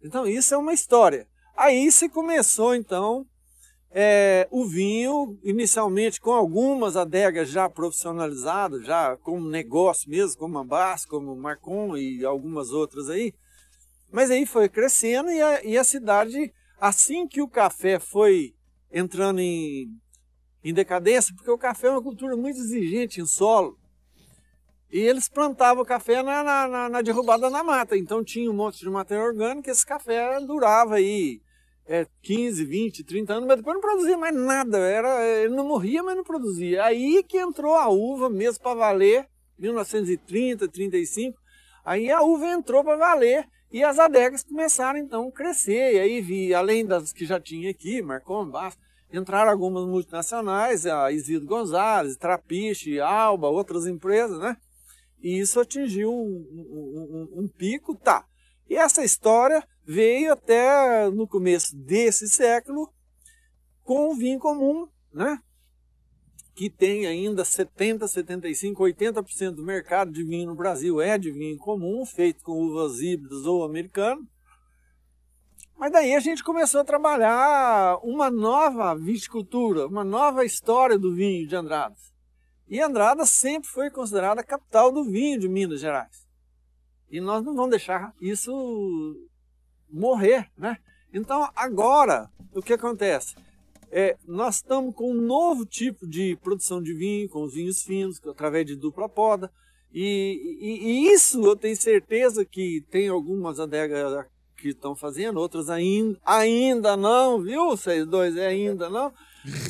Então, isso é uma história. Aí se começou, então, o vinho, inicialmente com algumas adegas já profissionalizadas, já como negócio mesmo, como a Bass, como o Marcon e algumas outras aí. Mas aí foi crescendo e a cidade, assim que o café foi entrando em decadência, porque o café é uma cultura muito exigente em solo, e eles plantavam o café na derrubada na mata, então tinha um monte de matéria orgânica, esse café durava aí 15, 20, 30 anos, mas depois não produzia mais nada, ele não morria, mas não produzia. Aí que entrou a uva mesmo para valer, 1930, 35, aí a uva entrou para valer, e as adegas começaram então a crescer, e aí além das que já tinha aqui, Marcon, Bass, entraram algumas multinacionais, a Isidro Gonzalez, Trapiche, Alba, outras empresas, né? E isso atingiu um pico, tá. E essa história veio até no começo desse século com o vinho comum, né? Que tem ainda 70, 75, 80% do mercado de vinho no Brasil é de vinho comum, feito com uvas híbridas ou americano. Mas daí a gente começou a trabalhar uma nova viticultura, uma nova história do vinho de Andradas. E Andradas sempre foi considerada a capital do vinho de Minas Gerais. E nós não vamos deixar isso morrer, né? Então agora, o que acontece? Nós estamos com um novo tipo de produção de vinho, com os vinhos finos, através de dupla poda. E isso eu tenho certeza que tem algumas adegas que estão fazendo, outras ainda não, viu? Vocês dois, ainda não.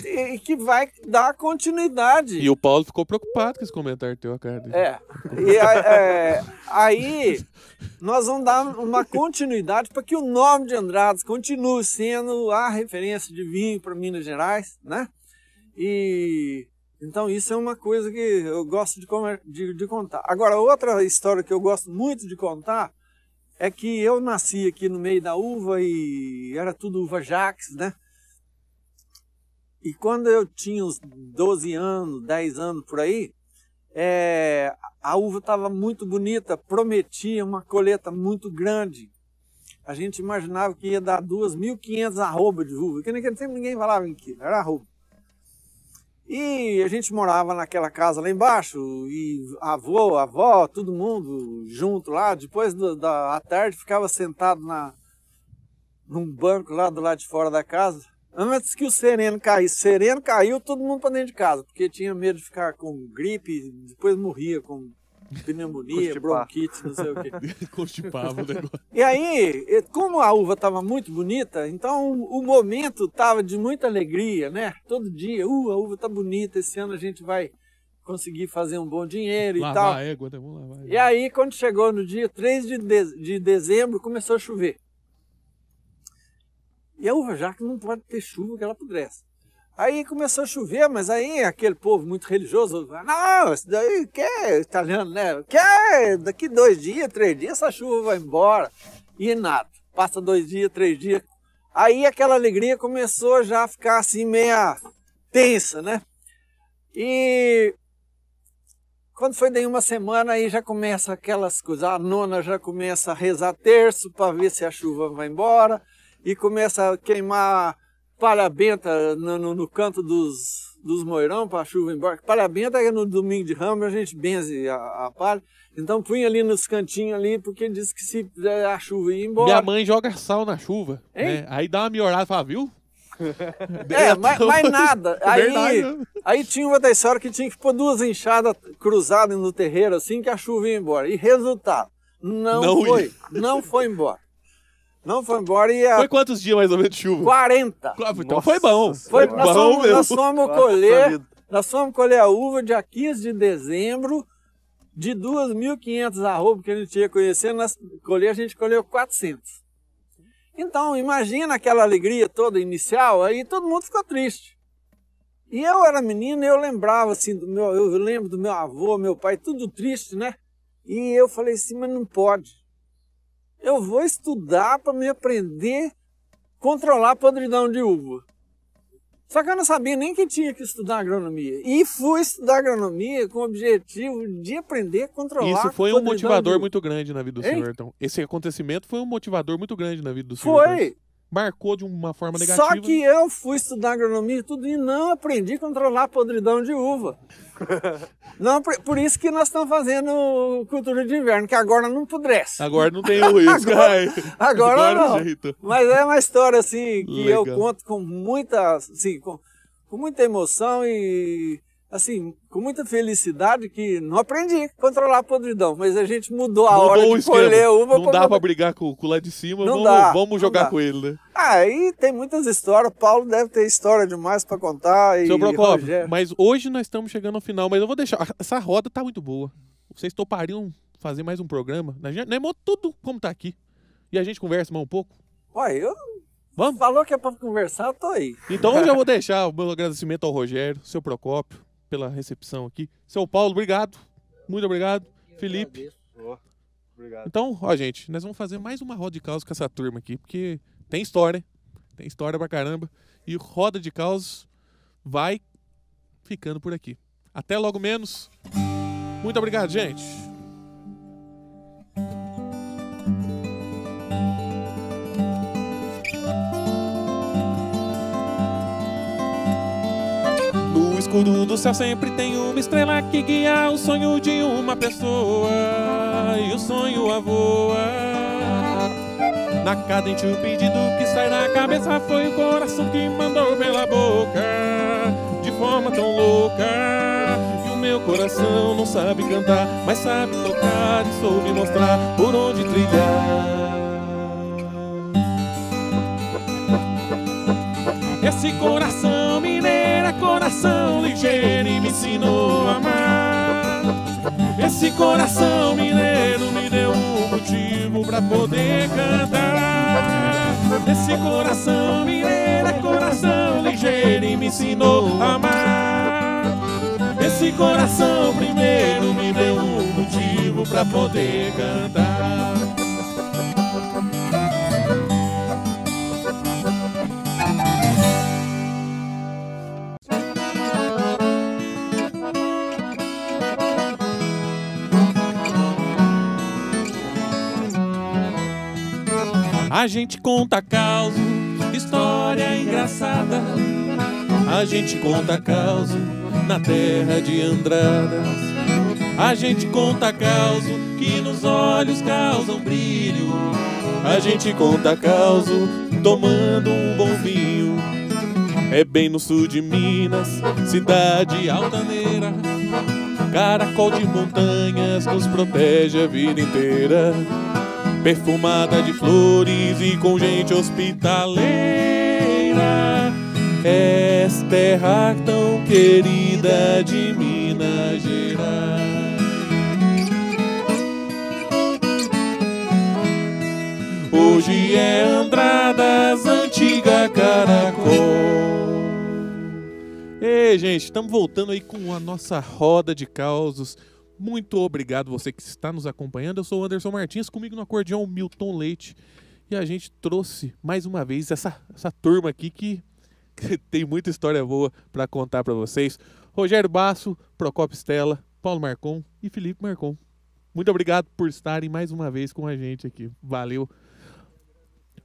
E que vai dar continuidade. E o Paulo ficou preocupado com esse comentário teu, cara. Aí nós vamos dar uma continuidade para que o nome de Andradas continue sendo a referência de vinho para Minas Gerais, né? E então isso é uma coisa que eu gosto de contar. Agora, outra história que eu gosto muito de contar é que eu nasci aqui no meio da uva e era tudo uva Jacques, né? E quando eu tinha uns 12 anos, 10 anos por aí, a uva estava muito bonita, prometia uma colheita muito grande. A gente imaginava que ia dar 2.500 arrobas de uva, que naquele tempo ninguém falava em quilo, era arroba. E a gente morava naquela casa lá embaixo, e avô, avó, todo mundo junto lá. Depois à tarde ficava sentado num banco lá do lado de fora da casa. Antes que o sereno caísse. Sereno caiu, todo mundo para dentro de casa, porque tinha medo de ficar com gripe, depois morria com pneumonia, bronquite, não sei o quê. Constipava o negócio. E aí, como a uva estava muito bonita, então o momento estava de muita alegria, né? Todo dia, a uva está bonita, esse ano a gente vai conseguir fazer um bom dinheiro e tal. Lavar a égua, né? Vamos lavar a égua. E aí, quando chegou no dia 3 de dezembro, começou a chover. E a uva já que não pode ter chuva que ela apodrece. Aí começou a chover, mas aí aquele povo muito religioso, não, isso daí quer italiano, né? Quer daqui 2 dias, 3 dias, essa chuva vai embora. E nada, passa 2 dias, 3 dias. Aí aquela alegria começou já a ficar assim meia tensa, né? E quando foi daí uma semana, aí já começa aquelas coisas, a nona já começa a rezar terço para ver se a chuva vai embora. E começa a queimar palha benta no canto dos moirão para a chuva ir embora. Palha benta é no domingo de Ramos, a gente benze a palha. Então punha ali nos cantinhos ali, porque diz que se a chuva ir embora... Minha mãe joga sal na chuva, né? Aí dá uma melhorada, fala, viu? Mas nada. Verdade. Aí tinha uma da história que tinha que pôr 2 enxadas cruzadas no terreiro assim que a chuva ia embora. E resultado, não foi embora. Não foi embora e... Foi quantos dias mais ou menos de chuva? 40. Então foi bom. Nós fomos colher a uva dia 15 de dezembro de 2.500 arrobas que a gente ia conhecendo. A gente colheu 400. Então, imagina aquela alegria toda inicial, aí todo mundo ficou triste. E eu era menino e eu lembrava assim, eu lembro do meu avô, meu pai, tudo triste, né? E eu falei assim, mas não pode. Eu vou estudar para me aprender a controlar a podridão de uva. Só que eu não sabia nem que tinha que estudar agronomia. E fui estudar agronomia com o objetivo de aprender a controlar a podridão. Isso foi um motivador muito grande na vida do senhor, então. Esse acontecimento foi um motivador muito grande na vida do senhor. Foi. Então. Marcou de uma forma negativa. Só que eu fui estudar agronomia e tudo e não aprendi a controlar a podridão de uva. Não, por isso que nós estamos fazendo cultura de inverno, que agora não apodrece. Agora não tem o risco. agora não. Jeito. Mas é uma história assim que Legal. eu conto com muita, assim, com muita emoção e assim, com muita felicidade, que não aprendi a controlar a podridão, mas a gente mudou a hora de colher a uva. Não dá para brigar com o lá de cima, vamos jogar com ele, né? Aí tem muitas histórias, Paulo deve ter história demais para contar. Seu Procópio, mas hoje nós estamos chegando ao final, mas eu vou deixar, essa roda tá muito boa. Vocês topariam fazer mais um programa? Nós tudo como tá aqui. E a gente conversa mais um pouco? Ué, Vamos? Falou que é para conversar, eu tô aí. Então eu já vou deixar o meu agradecimento ao Rogério, seu Procópio, pela recepção aqui. Seu Paulo, obrigado. Muito obrigado. Felipe. Obrigado. Então, ó, gente, nós vamos fazer mais uma roda de caos com essa turma aqui, porque tem história, né? Tem história pra caramba. E roda de caos vai ficando por aqui. Até logo menos. Muito obrigado, gente. No escuro do céu sempre tem uma estrela que guia o sonho de uma pessoa, e o sonho a voa. Na cadente o pedido que sai da cabeça foi o coração que mandou pela boca, de forma tão louca. E o meu coração não sabe cantar, mas sabe tocar e soube mostrar por onde trilhar. Esse coração mineiro é coração ligeiro e me ensinou a amar. Esse coração mineiro me deu um motivo pra poder cantar. Esse coração mineiro é coração ligeiro e me ensinou a amar. Esse coração primeiro me deu um motivo pra poder cantar. A gente conta caos, história engraçada. A gente conta caos na terra de Andradas. A gente conta caos que nos olhos causam brilho. A gente conta caos tomando um bom vinho. É bem no sul de Minas, cidade altaneira. Caracol de montanhas nos protege a vida inteira. Perfumada de flores e com gente hospitaleira. És terra tão querida de Minas Gerais. Hoje é Andradas, antiga Caracol. Ei, gente, estamos voltando aí com a nossa roda de causos. Muito obrigado você que está nos acompanhando. Eu sou o Anderson Martins, comigo no acordeão o Milton Leite. E a gente trouxe mais uma vez essa turma aqui que tem muita história boa para contar para vocês. Rogério Basso, Procópio Stella, Paulo Marcon e Felipe Marcon. Muito obrigado por estarem mais uma vez com a gente aqui. Valeu.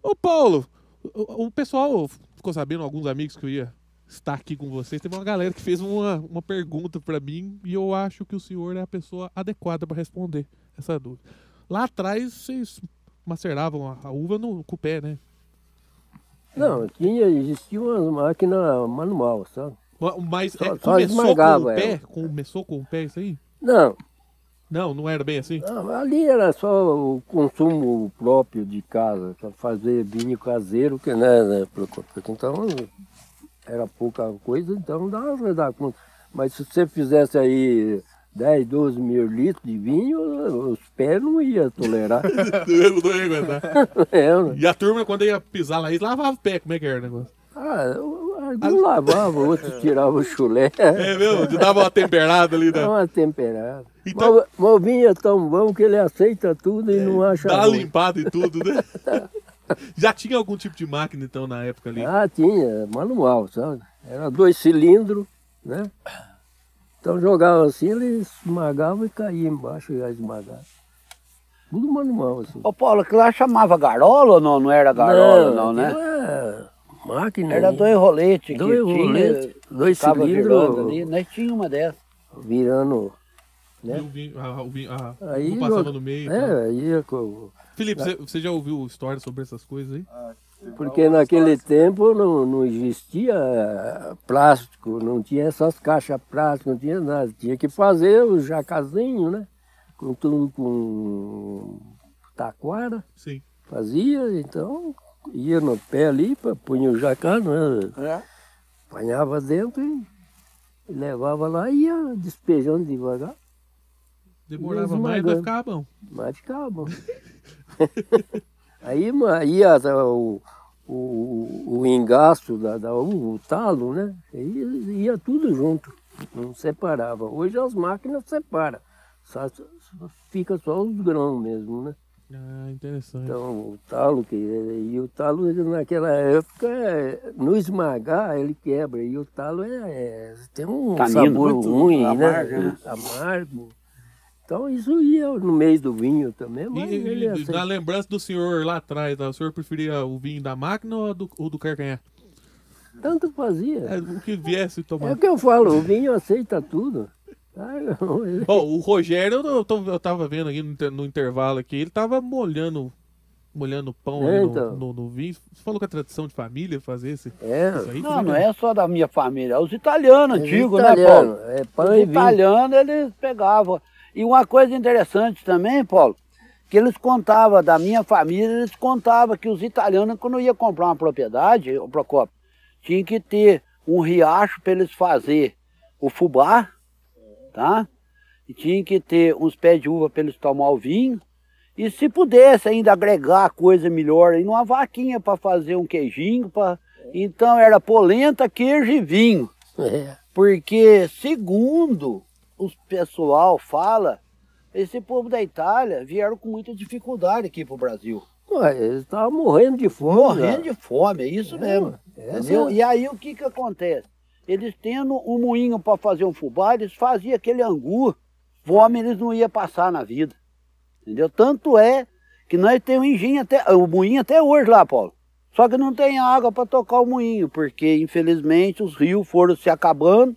Ô Paulo, o pessoal ficou sabendo, alguns amigos que eu ia estar aqui com vocês, teve uma galera que fez uma pergunta para mim e eu acho que o senhor é a pessoa adequada para responder essa dúvida. Lá atrás vocês maceravam a uva com o pé, né? Não, existia uma máquina manual, sabe? Mas só esmagava ela. Começou com o pé isso aí? Não. Não era bem assim? Não, ali era só o consumo próprio de casa, para fazer vinho caseiro, que né, então era pouca coisa, então dava para dar conta. Mas se você fizesse aí 10, 12 mil litros de vinho, os pés não iam tolerar. Não ia aguentar. E a turma, quando ia pisar lá, eles lavavam o pé, como é que era o negócio? Alguns lavavam, outros tiravam o chulé. É mesmo? Dava uma temperada ali, né? Dava uma temperada. Então, mas o vinho é tão bom que ele aceita tudo e não acha dá ruim. Limpada e tudo, né? Já tinha algum tipo de máquina, então, na época ali? Tinha, manual, sabe? Era 2 cilindros, né? Então jogava assim, ele esmagava e caía embaixo e já esmagava. Tudo manual, assim. Ô Paulo, aquilo lá chamava garola ou não? Não era garola, não, né? Máquina. Era 2 roletes. 2 roletes, 2 cilindros. Ali. Nós tínhamos uma dessa. Virando, né? Aí passava no meio. Aí... Felipe, você já ouviu história sobre essas coisas aí? Porque naquele tempo não existia plástico, não tinha essas caixas plásticas, não tinha nada. Tinha que fazer o jacazinho, né? Com tudo com taquara. Sim. Fazia, então ia no pé ali, punha o jacá, né? Apanhava dentro e levava lá e ia despejando devagar. Demorava mais, mas ficava bom. Mas ficava bom. Aí o engaço da uva, o talo, né? Ia tudo junto, não separava. Hoje as máquinas separam, fica só os grãos mesmo, né? Interessante. Então o talo, o talo naquela época, no esmagar ele quebra, e o talo tem um sabor ruim, amargo, né? Amargo. Então isso ia no meio do vinho também. Mas na lembrança do senhor lá atrás, o senhor preferia o vinho da máquina ou do carcanhar? Tanto fazia. O que viesse tomar. É o que eu falo, o vinho aceita tudo. O Rogério, eu tava vendo aqui no intervalo aqui, ele tava molhando pão ali no vinho. Você falou que a tradição de família fazer isso aí? Não é só da minha família, é os italianos antigos, né, Paulo? Pão os italianos, eles pegavam. E uma coisa interessante também, Paulo, que eles contavam, da minha família, eles contavam que os italianos, quando iam comprar uma propriedade, o Procópio, tinha que ter um riacho para eles fazer o fubá, tá? E tinha que ter uns pés de uva para eles tomar o vinho. E se pudesse ainda agregar coisa melhor, aí numa vaquinha para fazer um queijinho. Então era polenta, queijo e vinho. Porque, segundo o pessoal fala, esse povo da Itália vieram com muita dificuldade aqui para o Brasil. Eles estavam morrendo de fome. Morrendo de fome, é isso mesmo. Entendeu? E aí o que acontece? Eles tendo um moinho para fazer um fubá, eles faziam aquele angu, fome eles não iam passar na vida. Entendeu? Tanto é que nós temos o moinho até hoje lá, Paulo. Só que não tem água para tocar o moinho, porque infelizmente os rios foram se acabando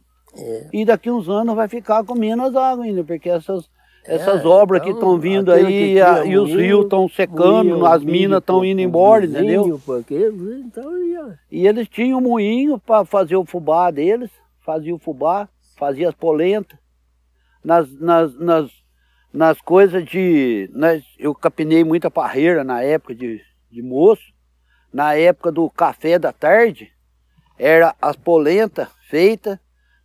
e daqui uns anos vai ficar com menos água ainda, porque essas obras então, que estão vindo aí e os rios estão secando, as minas estão indo embora, entendeu? E eles tinham um moinho para fazer o fubá deles, fazia o fubá, fazia as polentas. Nas coisas de... eu capinei muita parreira na época de moço. Na época do café da tarde, era as polentas feitas,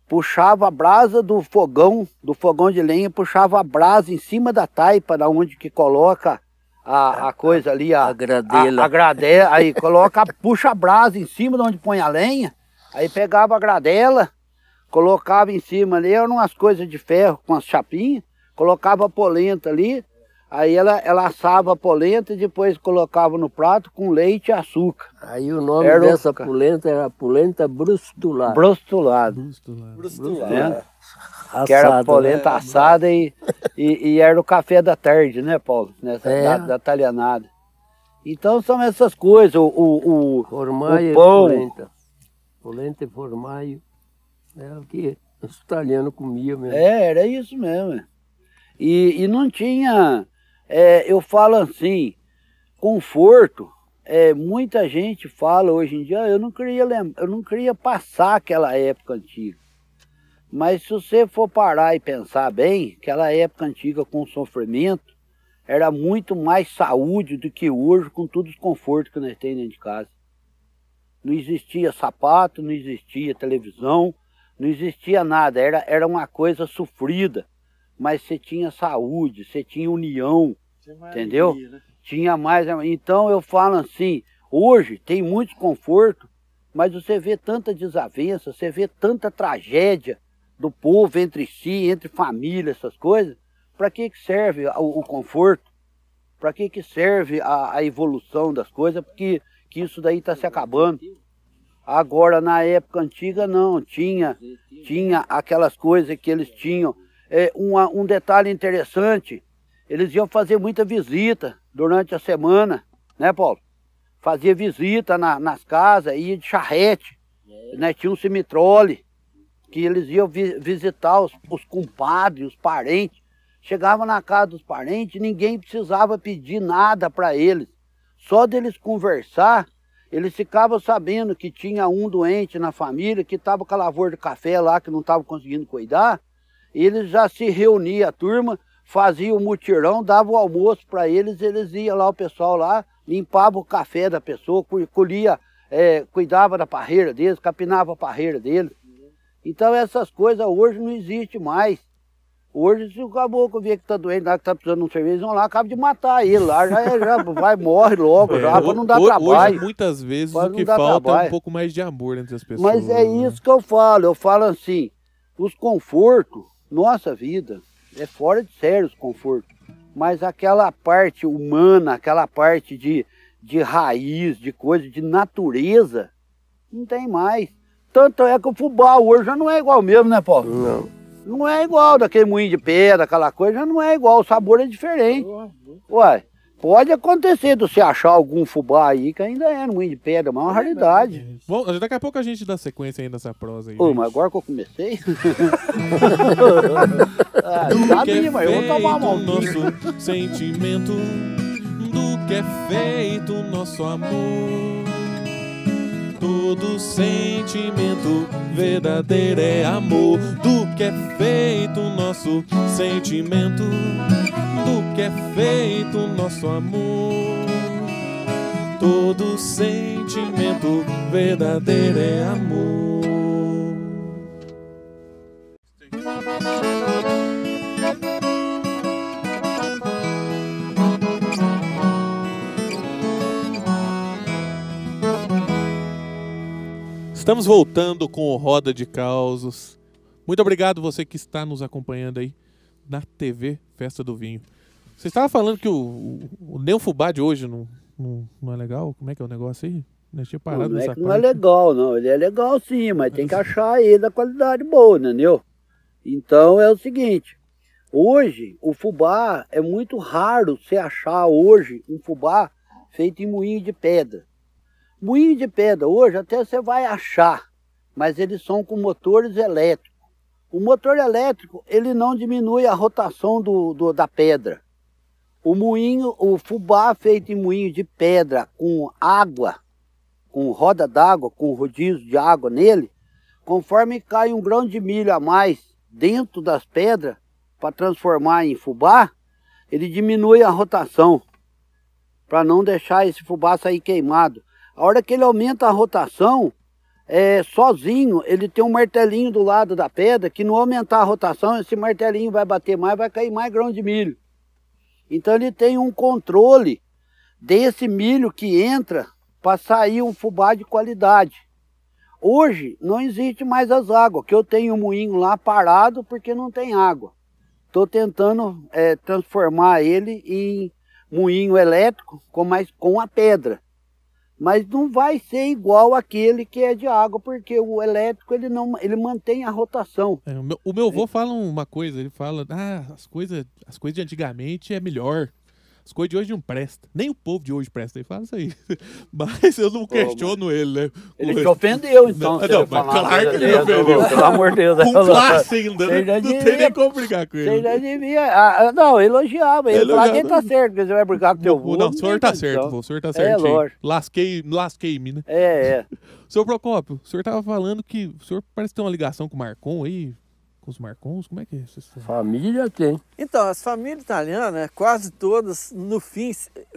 puxava a brasa do fogão de lenha, puxava a brasa em cima da taipa, da onde que coloca a coisa ali, a gradela. A gradela, aí puxa a brasa em cima de onde põe a lenha, aí pegava a gradela, colocava em cima ali, eram umas coisas de ferro com as chapinhas, colocava a polenta ali, aí ela assava a polenta e depois colocava no prato com leite e açúcar. Aí o nome dessa polenta era polenta brustulada. Brustulada. Que era a polenta assada e era o café da tarde, né, Paulo? Da talhanada. Então são essas coisas, formaio o pão. Polenta e formaio. É o que os italianos comiam mesmo. Era isso mesmo. E não tinha... eu falo assim, conforto, muita gente fala hoje em dia, eu não queria passar aquela época antiga. Mas se você for parar e pensar bem, aquela época antiga com sofrimento, era muito mais saúde do que hoje com todos os confortos que nós temos dentro de casa. Não existia sapato, não existia televisão, não existia nada, era uma coisa sofrida. Mas você tinha saúde, você tinha união, entendeu? Alegria, né? Tinha mais... Então eu falo assim, hoje tem muito conforto, mas você vê tanta desavença, você vê tanta tragédia do povo entre si, entre família, essas coisas. Para que serve o conforto? Para que serve a evolução das coisas? Porque isso daí está se acabando. Agora, na época antiga, não. Tinha aquelas coisas que eles tinham. Um detalhe interessante, eles iam fazer muita visita durante a semana, né, Paulo? Fazia visita nas casas, ia de charrete, né? Tinha um cemitrole, que eles iam visitar os compadres, os parentes. Chegava na casa dos parentes, ninguém precisava pedir nada para eles. Só deles conversar, eles ficavam sabendo que tinha um doente na família, que estava com a lavoura de café lá, que não estava conseguindo cuidar. Eles já se reuniam, a turma, fazia o mutirão, dava o almoço para eles iam lá, o pessoal lá, limpava o café da pessoa, colhia, cuidava da parreira deles, capinava a parreira deles. Então essas coisas hoje não existem mais. Hoje, se o caboclo vê que está doente, que está precisando de um serviço, eles vão lá, acaba de matar ele lá, já vai, morre logo, já, para não dar trabalho. Hoje, muitas vezes, o que falta é um pouco mais de amor entre as pessoas. Mas é isso que eu falo assim, os confortos, nossa vida, é fora de sério os confortos, mas aquela parte humana, aquela parte de raiz, de coisa, de natureza, não tem mais. Tanto é que o fubá hoje já não é igual mesmo, né, Paulo? Não. Não é igual daquele moinho de pedra, aquela coisa, já não é igual, o sabor é diferente. Ué, pode acontecer de você achar algum fubá aí que ainda é no moinho de pedra, mas é uma raridade. Bom, daqui a pouco a gente dá sequência aí nessa prosa aí. Mas agora que eu comecei... sabia, mas eu vou tomar uma nosso sentimento, do que é feito nosso amor. Todo sentimento verdadeiro é amor. Do que é feito nosso sentimento, do que é feito nosso amor. Todo sentimento verdadeiro é amor. Estamos voltando com o Roda de Causos. Muito obrigado você que está nos acompanhando aí na TV Festa do Vinho. Você estava falando que o Neofubá de hoje não é legal? Como é que é o negócio aí? Não tinha parado nessa parte. Não é legal, não. Ele é legal sim, mas tem que achar ele da qualidade boa, entendeu? Então é o seguinte, Hoje, o fubá é muito raro você achar hoje um fubá feito em moinho de pedra. Moinho de pedra hoje até você vai achar, mas eles são com motores elétricos. O motor elétrico, ele não diminui a rotação da pedra. O fubá feito em moinho de pedra com água, com roda d'água, com rodízio de água nele, conforme cai um grão de milho a mais dentro das pedras, para transformar em fubá, ele diminui a rotação, para não deixar esse fubá sair queimado. A hora que ele aumenta a rotação, sozinho, ele tem um martelinho do lado da pedra, que no aumentar a rotação, esse martelinho vai bater mais, vai cair mais grão de milho. Então ele tem um controle desse milho que entra para sair um fubá de qualidade. Hoje não existe mais as águas, que eu tenho um moinho lá parado porque não tem água. Estou tentando transformar ele em moinho elétrico com a pedra. Mas não vai ser igual aquele que é de água, porque o elétrico ele mantém a rotação. O meu avô fala uma coisa, ele fala, as coisas de antigamente é melhor. As coisas de hoje não prestam. Nem o povo de hoje presta. Ele fala isso aí. Mas eu não questiono ele, né? Ele te ofendeu, então. Não, mas claro que ele me ofendeu. Pelo amor de Deus. Com classe ainda, né? Não tem nem como brigar com ele. Você já devia... não, elogiava. Ele falava que ele tá certo, porque você vai brigar com teu avô. Não, o senhor tá certo, o senhor tá certinho. lógico. Lasquei-me, né? Senhor Procópio, o senhor tava falando que o senhor parece ter uma ligação com o Marcon aí... Com os Marcons? Como é que é isso? Família tem. Então, as famílias italianas, quase todas, no fim,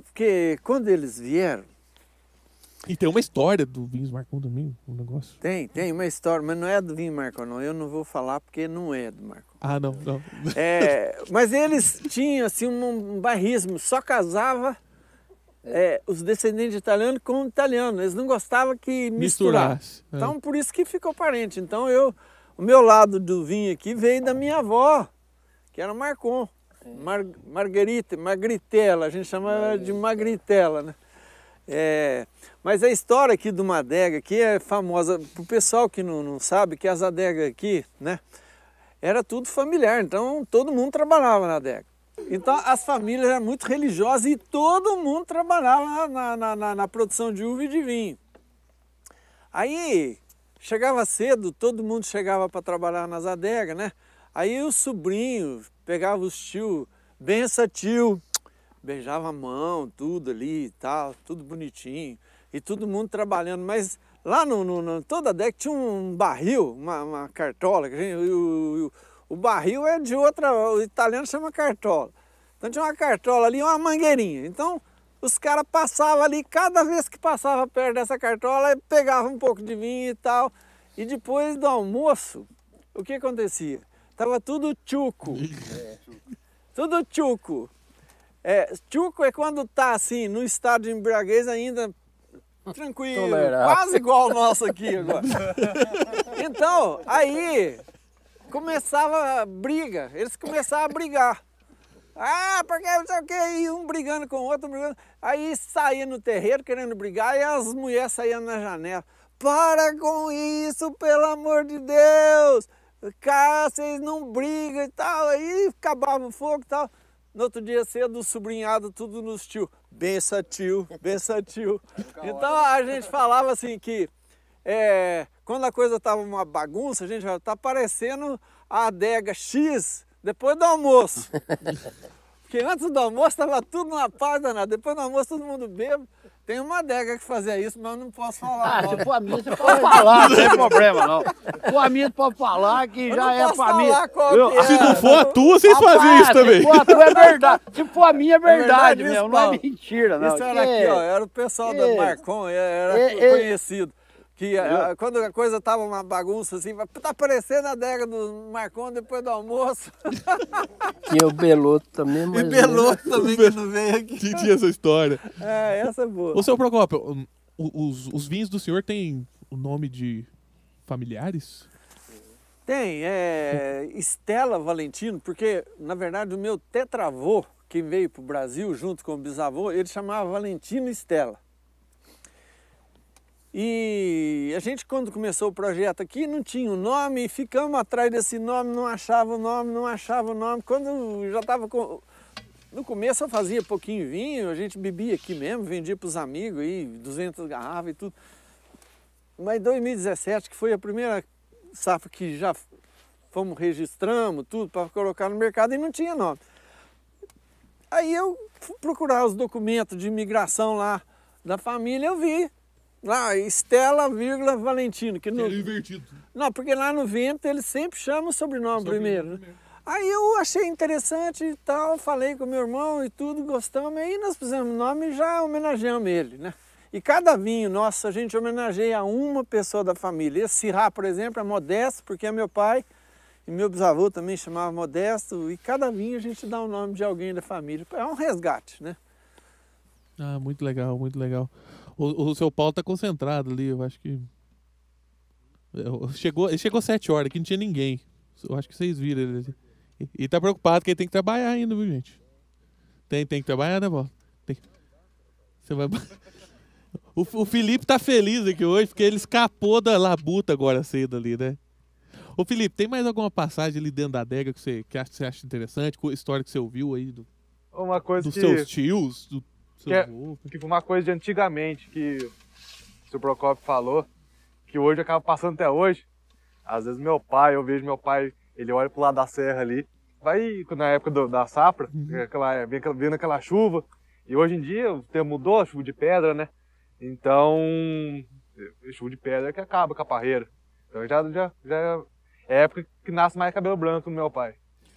porque quando eles vieram... E tem uma história do Vinhos Marcon também, um negócio. Tem uma história, mas não é do Vinho Marcon, não. Eu não vou falar porque não é do Marcon. Ah, não. Mas eles tinham, assim, um bairrismo, só casava os descendentes de italiano com italiano. Eles não gostavam que misturasse. Então, por isso que ficou parente. Então, o meu lado do vinho aqui veio da minha avó, que era Marcon. Magritella, a gente chama de Magritella, né? Mas a história aqui de uma adega aqui é famosa, para o pessoal que não sabe, que as adegas aqui, né? Era tudo familiar, então todo mundo trabalhava na adega. Então as famílias eram muito religiosas e todo mundo trabalhava na produção de uva e de vinho. Aí... chegava cedo, todo mundo chegava para trabalhar nas adegas, né? Aí os sobrinhos pegavam os tios, benção tio, beijava a mão, tudo ali e tal, tudo bonitinho. E todo mundo trabalhando, mas lá toda adega tinha um barril, uma cartola. O barril é de outra, o italiano chama cartola. Então tinha uma cartola ali, uma mangueirinha. Então os caras passavam ali, cada vez que passava perto dessa cartola, pegava um pouco de vinho e tal. E depois do almoço, o que acontecia? Tava tudo tchuco. Tudo tchuco. Tchuco é quando tá assim, no estado de embriaguez ainda tranquilo, quase igual o nosso aqui agora. Então, aí começava a briga, eles começavam a brigar. Porque não sei o que, e um brigando com o outro, brigando. Aí saía no terreiro querendo brigar e as mulheres saíam na janela. Para com isso, pelo amor de Deus! Cara, vocês não brigam e tal. Aí acabava o fogo e tal. No outro dia cedo, o sobrinhado tudo nos tio. Benção tio, benção tio. Então a gente falava assim que quando a coisa estava uma bagunça, a gente já tá parecendo a adega X depois do almoço. Porque antes do almoço estava tudo na paz danada. Depois do almoço todo mundo bêbado. Tem uma adega que fazia isso, mas eu não posso falar. Se for a minha, você pode falar, não tem problema não. Se for a minha, você pode falar que já é família. Se não for a tua, vocês faziam isso também. Se for a tua, é verdade. Se for a minha, é verdade mesmo, não é mentira. Não. Isso era aqui, ó, era o pessoal da Marcon, era conhecido. Que quando a coisa tava uma bagunça assim, tá parecendo a adega do Marcon depois do almoço. Tinha o Beloto também, mas... E Beloto também que não veio aqui. Que tinha essa história. Essa é boa. Ô, seu Procópio, os vinhos do senhor têm o nome de familiares? Tem, Stella Valentino, porque na verdade o meu tetravô, que veio pro Brasil junto com o bisavô, ele chamava Valentino Stella. E a gente, quando começou o projeto aqui, não tinha o nome, e ficamos atrás desse nome, não achava o nome, não achava o nome. Quando já estava com... No começo eu fazia pouquinho vinho, a gente bebia aqui mesmo, vendia para os amigos aí, 200 garrafas e tudo. Mas em 2017, que foi a primeira safra que já fomos registramos tudo para colocar no mercado e não tinha nome. Aí eu fui procurar os documentos de imigração lá da família, eu vi lá Estela, Valentino. Que no... invertido. Não, porque lá no Vento eles sempre chamam o sobrenome primeiro. Né? Aí eu achei interessante e tal, falei com meu irmão e tudo, gostamos, aí nós fizemos o nome e já homenageamos ele, né? E cada vinho nosso a gente homenageia uma pessoa da família. Esse Syrah, por exemplo, é Modesto, porque é meu pai, e meu bisavô também chamava Modesto, e cada vinho a gente dá o nome de alguém da família. É um resgate, né? Ah, muito legal, muito legal. O seu Paulo tá concentrado ali, eu acho que... Ele chegou 7 horas, aqui não tinha ninguém. Eu acho que vocês viram ele ali. E tá preocupado que ele tem que trabalhar ainda, viu, gente? Tem que trabalhar, né, Paulo? Você vai... O Felipe tá feliz aqui hoje, porque ele escapou da labuta agora cedo ali, né? Ô Felipe, tem mais alguma passagem ali dentro da adega que você acha interessante? História que você ouviu aí uma coisa dos seus tios? Do seu avô? Tipo, uma coisa de antigamente que o seu Procópio falou, que hoje acaba passando até hoje. Às vezes eu vejo meu pai, ele olha pro lado da serra ali, vai na época da safra, vendo aquela chuva, e hoje em dia o tempo mudou, a chuva de pedra, né? Então, chuva de pedra é que acaba com a parreira. Então já é época que nasce mais cabelo branco no meu pai.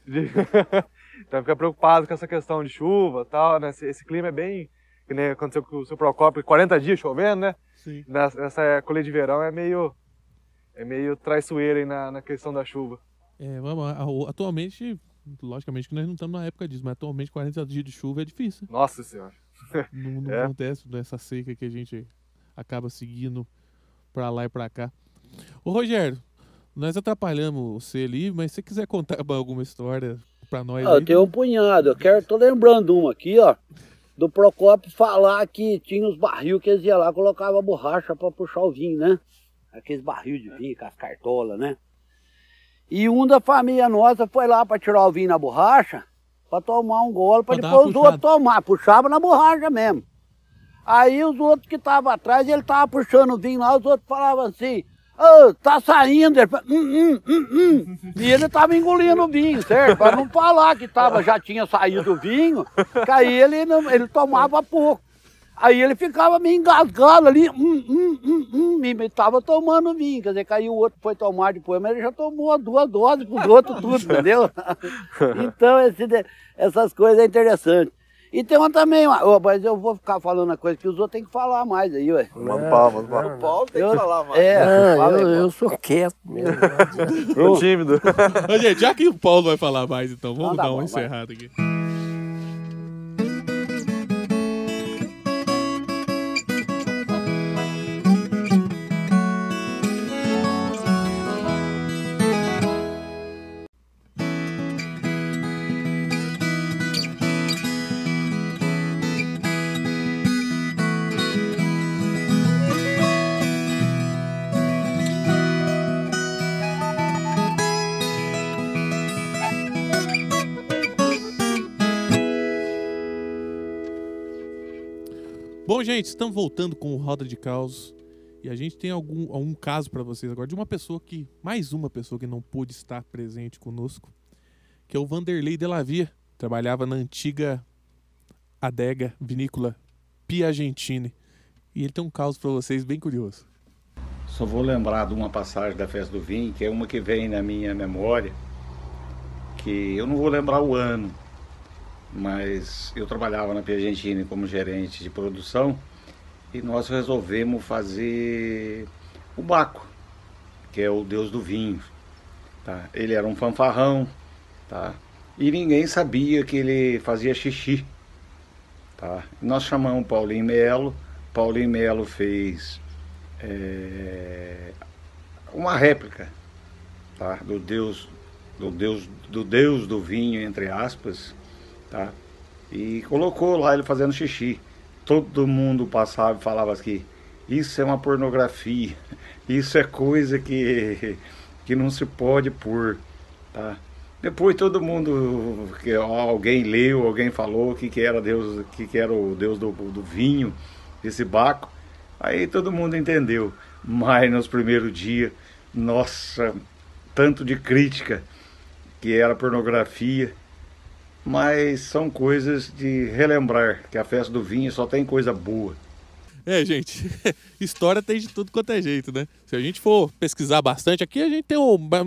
Então fica preocupado com essa questão de chuva e tal, né? Esse clima é bem, que nem aconteceu com o seu Procópio, 40 dias chovendo, né? Sim. Nessa colheita de verão é meio traiçoeira aí na questão da chuva. Atualmente, logicamente que nós não estamos na época disso, mas atualmente 40 dias de chuva é difícil. Nossa Senhora. Não acontece dessa seca que a gente acaba seguindo pra lá e pra cá. Ô Rogério, nós atrapalhamos você ali, mas se você quiser contar alguma história pra nós... Eu tenho um punhado, tô lembrando uma aqui, ó, do Procópio falar que tinha uns barril que eles iam lá, colocavam borracha pra puxar o vinho, né? Aqueles barril de vinho, com as cartolas, né? E um da família nossa foi lá pra tirar o vinho na borracha, pra tomar um gole, pra depois os outros tomar, puxava na borracha mesmo. Aí os outros que estavam atrás, ele tava puxando o vinho lá, os outros falavam assim, oh, tá saindo, ele E ele tava engolindo o vinho, certo? Pra não falar que já tinha saído o vinho, que aí ele tomava pouco. Aí ele ficava meio engasgado ali, e tava tomando vinho, quer dizer, que aí o outro foi tomar depois, mas ele já tomou 2 doses pros outros tudo, entendeu? Então essas coisas é interessante. E tem uma também, mas eu vou ficar falando a coisa que os outros têm que falar mais aí, ué. Manda pau. O Paulo tem que falar mais. Eu sou quieto mesmo. Tô tímido. Gente, já que o Paulo vai falar mais, então, vamos dar uma encerrada aqui. Bom, gente, estamos voltando com o Roda de Caos e a gente tem algum caso para vocês agora de mais uma pessoa que não pôde estar presente conosco, que é o Vanderlei Delavia, trabalhava na antiga adega vinícola Piagentini, e ele tem um caso para vocês bem curioso. Só vou lembrar de uma passagem da Festa do Vinho, que é uma que vem na minha memória, que eu não vou lembrar o ano, mas eu trabalhava na Piagentini como gerente de produção e nós resolvemos fazer o Baco, que é o deus do vinho, tá? Ele era um fanfarrão, tá? E ninguém sabia que ele fazia xixi, tá? Nós chamamos o Paulinho Melo fez uma réplica, tá? do deus do vinho, entre aspas, tá? E colocou lá ele fazendo xixi. Todo mundo passava e falava assim, Isso é uma pornografia. Isso é coisa que não se pode pôr, tá? Depois todo mundo, alguém leu, alguém falou que era Deus, que era o Deus do vinho, esse Baco. Aí todo mundo entendeu. Mas nos primeiros dias, nossa, tanto de crítica que era pornografia. Mas são coisas de relembrar, que a festa do vinho só tem coisa boa. É, gente, história tem de tudo quanto é jeito, né? Se a gente for pesquisar bastante aqui, a gente tem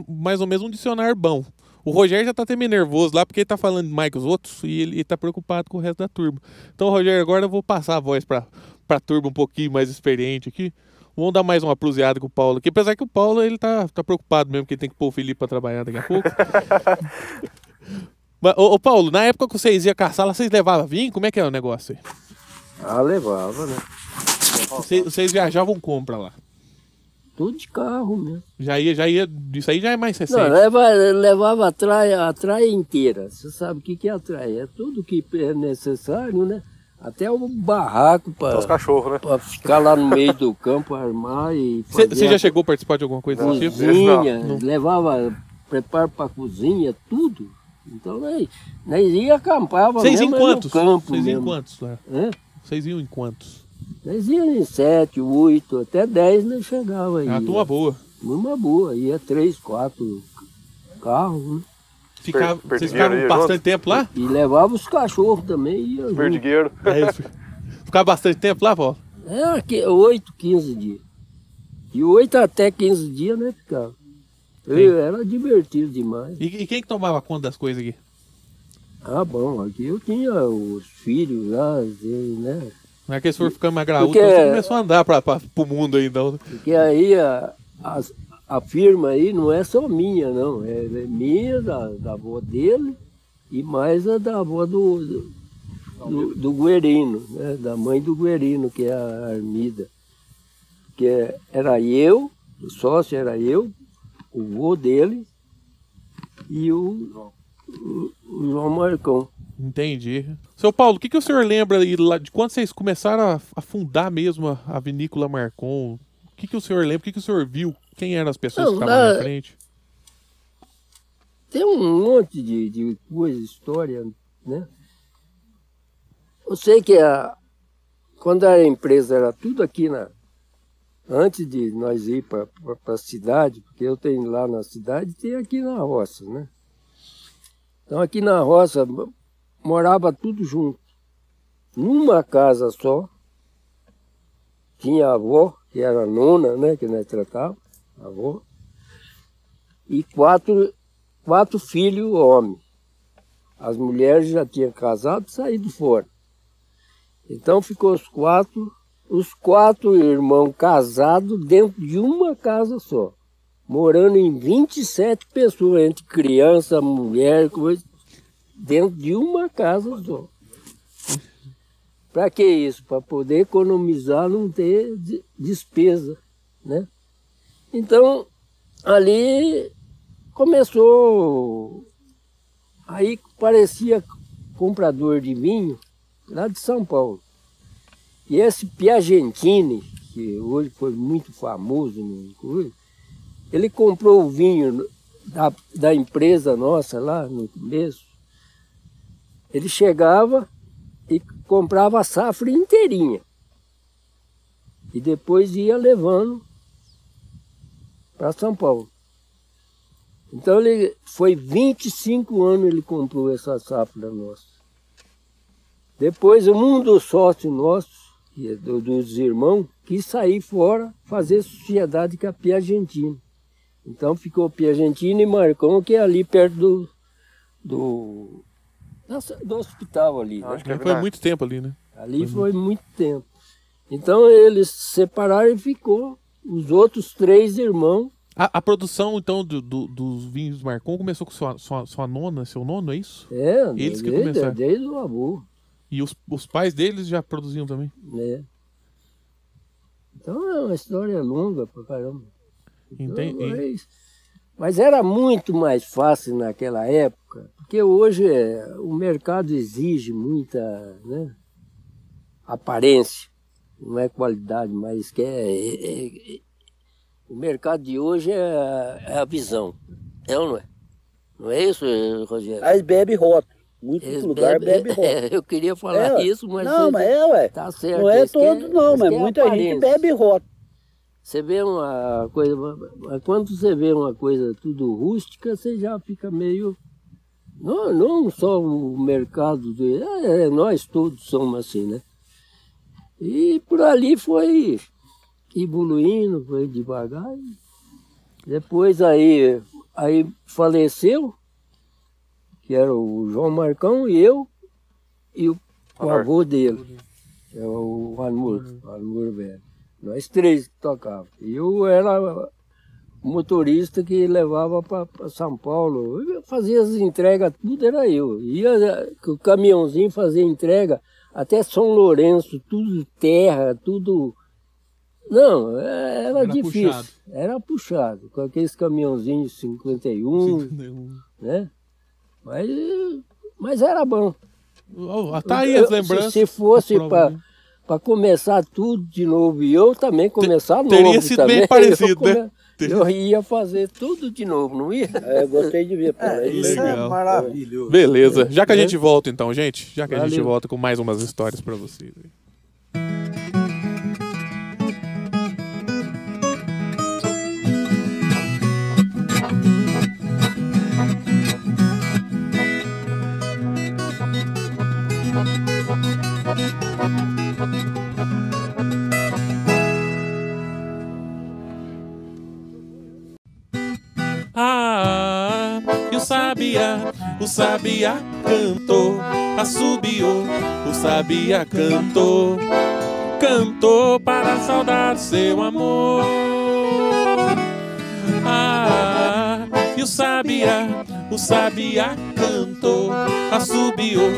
mais ou menos um dicionário bom. O Rogério já tá até meio nervoso lá, porque ele tá falando mais que os outros e ele tá preocupado com o resto da turma. Então, Rogério, agora eu vou passar a voz pra turma um pouquinho mais experiente aqui. Vamos dar mais uma pruseada com o Paulo aqui, apesar que o Paulo, ele tá preocupado mesmo, que ele tem que pôr o Felipe pra trabalhar daqui a pouco. Mas, ô Paulo, na época que vocês iam caçar lá, vocês levavam vinho? Como é que é o negócio aí? Ah, levava, né? Vocês viajavam como pra lá? Tudo de carro mesmo. Já ia, isso aí já é mais recente. Não, levava a traia inteira. Você sabe o que é a traia? É tudo que é necessário, né? Até o barraco Os cachorros, né? para ficar lá no meio do campo, armar e fazer. Você já chegou a participar de alguma coisa desse tipo? Cozinha, Não. levava preparo para cozinha, tudo. Então nós ia acampava Vocês mesmo em quantos? no campo. Vocês iam em mesmo. quantos lá? É? Vocês iam em quantos? Nós íamos em 7, 8, até 10 nós chegava aí. É uma turma boa. Uma boa, ia 3, 4 carros, né? Vocês ficavam bastante tempo lá? E levava os cachorros também. Ia junto. Perdigueiro. Ficava bastante tempo lá, Paulo? É, 8, 15 dias. De 8 até 15 dias, né, ficava. Era divertido demais. E quem que tomava conta das coisas aqui? Ah, bom, aqui eu tinha os filhos lá, né? Não é que eles foram ficando mais graúdos, Porque- então você começou a andar pro mundo aí, então. Porque aí a firma aí não é só minha, não. É minha, da avó dele e mais a da avó do Guerino, né? Da mãe do Guerino, que é a Armida. Que era eu, o sócio era eu, o vô dele e o João Marcão. Entendi. Seu Paulo, o que o senhor lembra aí lá de quando vocês começaram a fundar mesmo a vinícola Marcon? O que o senhor lembra? O que o senhor viu? Quem eram as pessoas Não, que estavam na frente? Tem um monte de coisa, história, né? Eu sei que quando a empresa era tudo aqui antes de nós ir para a cidade, porque eu tenho lá na cidade e tem aqui na roça, né? Então aqui na roça morava tudo junto, numa casa só. Tinha a avó, que era a nona, né, que nós tratávamos, a avó, e quatro filhos homens. As mulheres já tinham casado e saído fora. Então ficou os quatro irmãos casados dentro de uma casa só, morando em 27 pessoas, entre criança, mulher, coisa, dentro de uma casa só. Para que isso? Para poder economizar, não ter despesa, né? Então, ali começou, aí parecia comprador de vinho lá de São Paulo. E esse Piagentini, que hoje foi muito famoso, ele comprou o vinho da empresa nossa lá no começo. Ele chegava e comprava a safra inteirinha. E depois ia levando para São Paulo. Então ele foi 25 anos ele comprou essa safra nossa. Depois um dos sócios nossos, dos irmãos, quis sair fora, fazer sociedade com a Piagentina. Então ficou Piagentina e Marcão, que é ali perto do hospital ali. Acho Né? que Foi muito tempo ali, né? Ali foi muito tempo. Então eles se separaram e ficou os outros 3 irmãos. A produção, então, dos vinhos Marcon começou com sua nona, seu nono, é isso? Eles que começaram. Desde o avô. E os pais deles já produziam também? Né? Então é uma história longa pra caramba. Entendi. Mas era muito mais fácil naquela época, porque hoje o mercado exige muita, né, aparência. não é qualidade, mas que o mercado de hoje é a visão. É ou não é? Não é isso, Rogério? Aí bebe rótulo. Muitos lugares bebe rótulo. Eu queria falar isso, mas... Não, mas ué. Tá certo. Não é todos não, mas muita gente bebe rótulo. Você vê uma coisa... Quando você vê uma coisa tudo rústica, você já fica meio... Não só o mercado, nós todos somos assim, né? E por ali foi evoluindo, foi devagar. Depois aí faleceu, que era o João Marcão e eu, e o avô dele, é o Anmur velho. Nós três que tocávamos. E eu era o motorista que levava para São Paulo. Eu fazia as entregas, tudo era eu. Ia com o caminhãozinho fazer entrega até São Lourenço, tudo terra, tudo... Não, era difícil. Puxado. Era puxado, com aqueles caminhãozinhos 51, né? Mas era bom. Tá aí as lembranças. Se fosse para começar tudo de novo, e eu também começar novo teria sido também, bem parecido, né? Eu ia fazer tudo de novo, não ia? Gostei de ver. Isso legal. É maravilhoso. Beleza, já que a gente volta então, gente, já que a gente Valeu. volta com mais umas histórias para vocês. O sabiá cantou, assobiou, o sabiá cantou, cantou para a saudade seu amor. E o sabiá cantou, assobiou,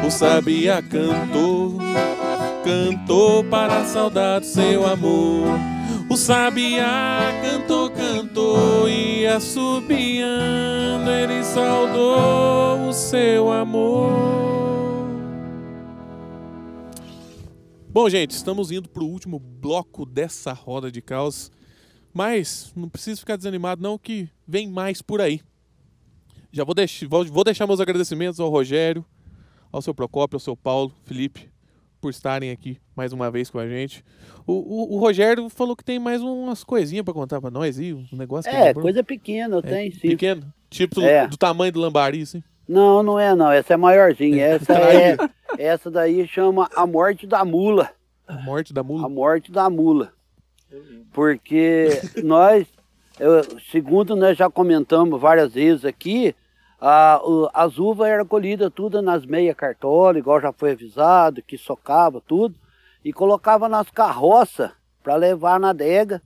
o sabiá cantou, cantou para a saudade seu amor. O sabiá cantou, cantou e assobiando ele saudou o seu amor. Bom, gente, estamos indo para o último bloco dessa roda de caos, mas não precisa ficar desanimado não, que vem mais por aí. Já vou deixar meus agradecimentos ao Rogério, ao seu Procópio, ao seu Paulo, Felipe, por estarem aqui mais uma vez com a gente. O Rogério falou que tem mais umas coisinhas para contar para nós aí, um negócio que coisa pequena, eu tenho sim. Pequeno? Tipo do tamanho do lambari, assim? Não, não é não, essa é maiorzinha. Essa daí chama A Morte da Mula. A Morte da Mula? A Morte da Mula. Porque segundo nós já comentamos várias vezes aqui, as uvas eram colhidas tudo nas meia cartola, igual já foi avisado, que socava tudo, e colocava nas carroças para levar na adega,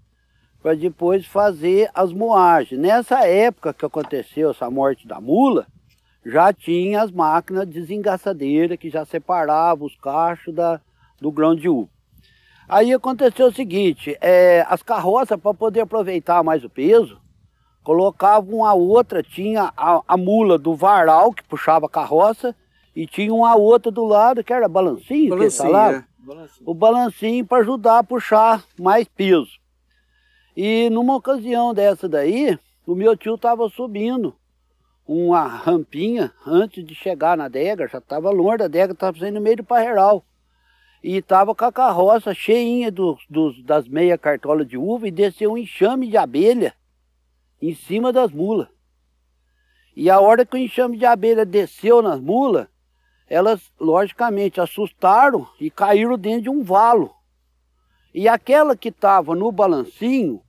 para depois fazer as moagens. Nessa época que aconteceu essa morte da mula, já tinha as máquinas desengaçadeiras que já separavam os cachos do grão de uva. Aí aconteceu o seguinte, as carroças, para poder aproveitar mais o peso, colocavam a outra, tinha a mula do varal que puxava a carroça, e tinha uma outra do lado que era balancinho, o balancinho para ajudar a puxar mais peso. E numa ocasião dessa daí, o meu tio estava subindo uma rampinha antes de chegar na adega, já estava longe da adega, estava saindo no meio do parreiral. E estava com a carroça cheinha das meia cartolas de uva, e desceu um enxame de abelha em cima das mulas. E a hora que o enxame de abelha desceu nas mulas, elas logicamente assustaram e caíram dentro de um valo. E aquela que estava no balancinho,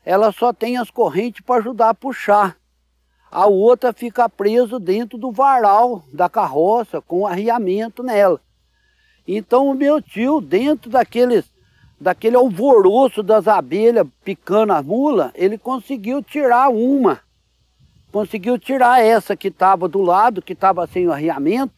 ela só tem as correntes para ajudar a puxar. A outra fica presa dentro do varal da carroça, com arriamento nela. Então o meu tio, dentro daquele alvoroço das abelhas picando as mulas, ele conseguiu tirar uma. Conseguiu tirar essa que estava do lado, que estava sem o arriamento,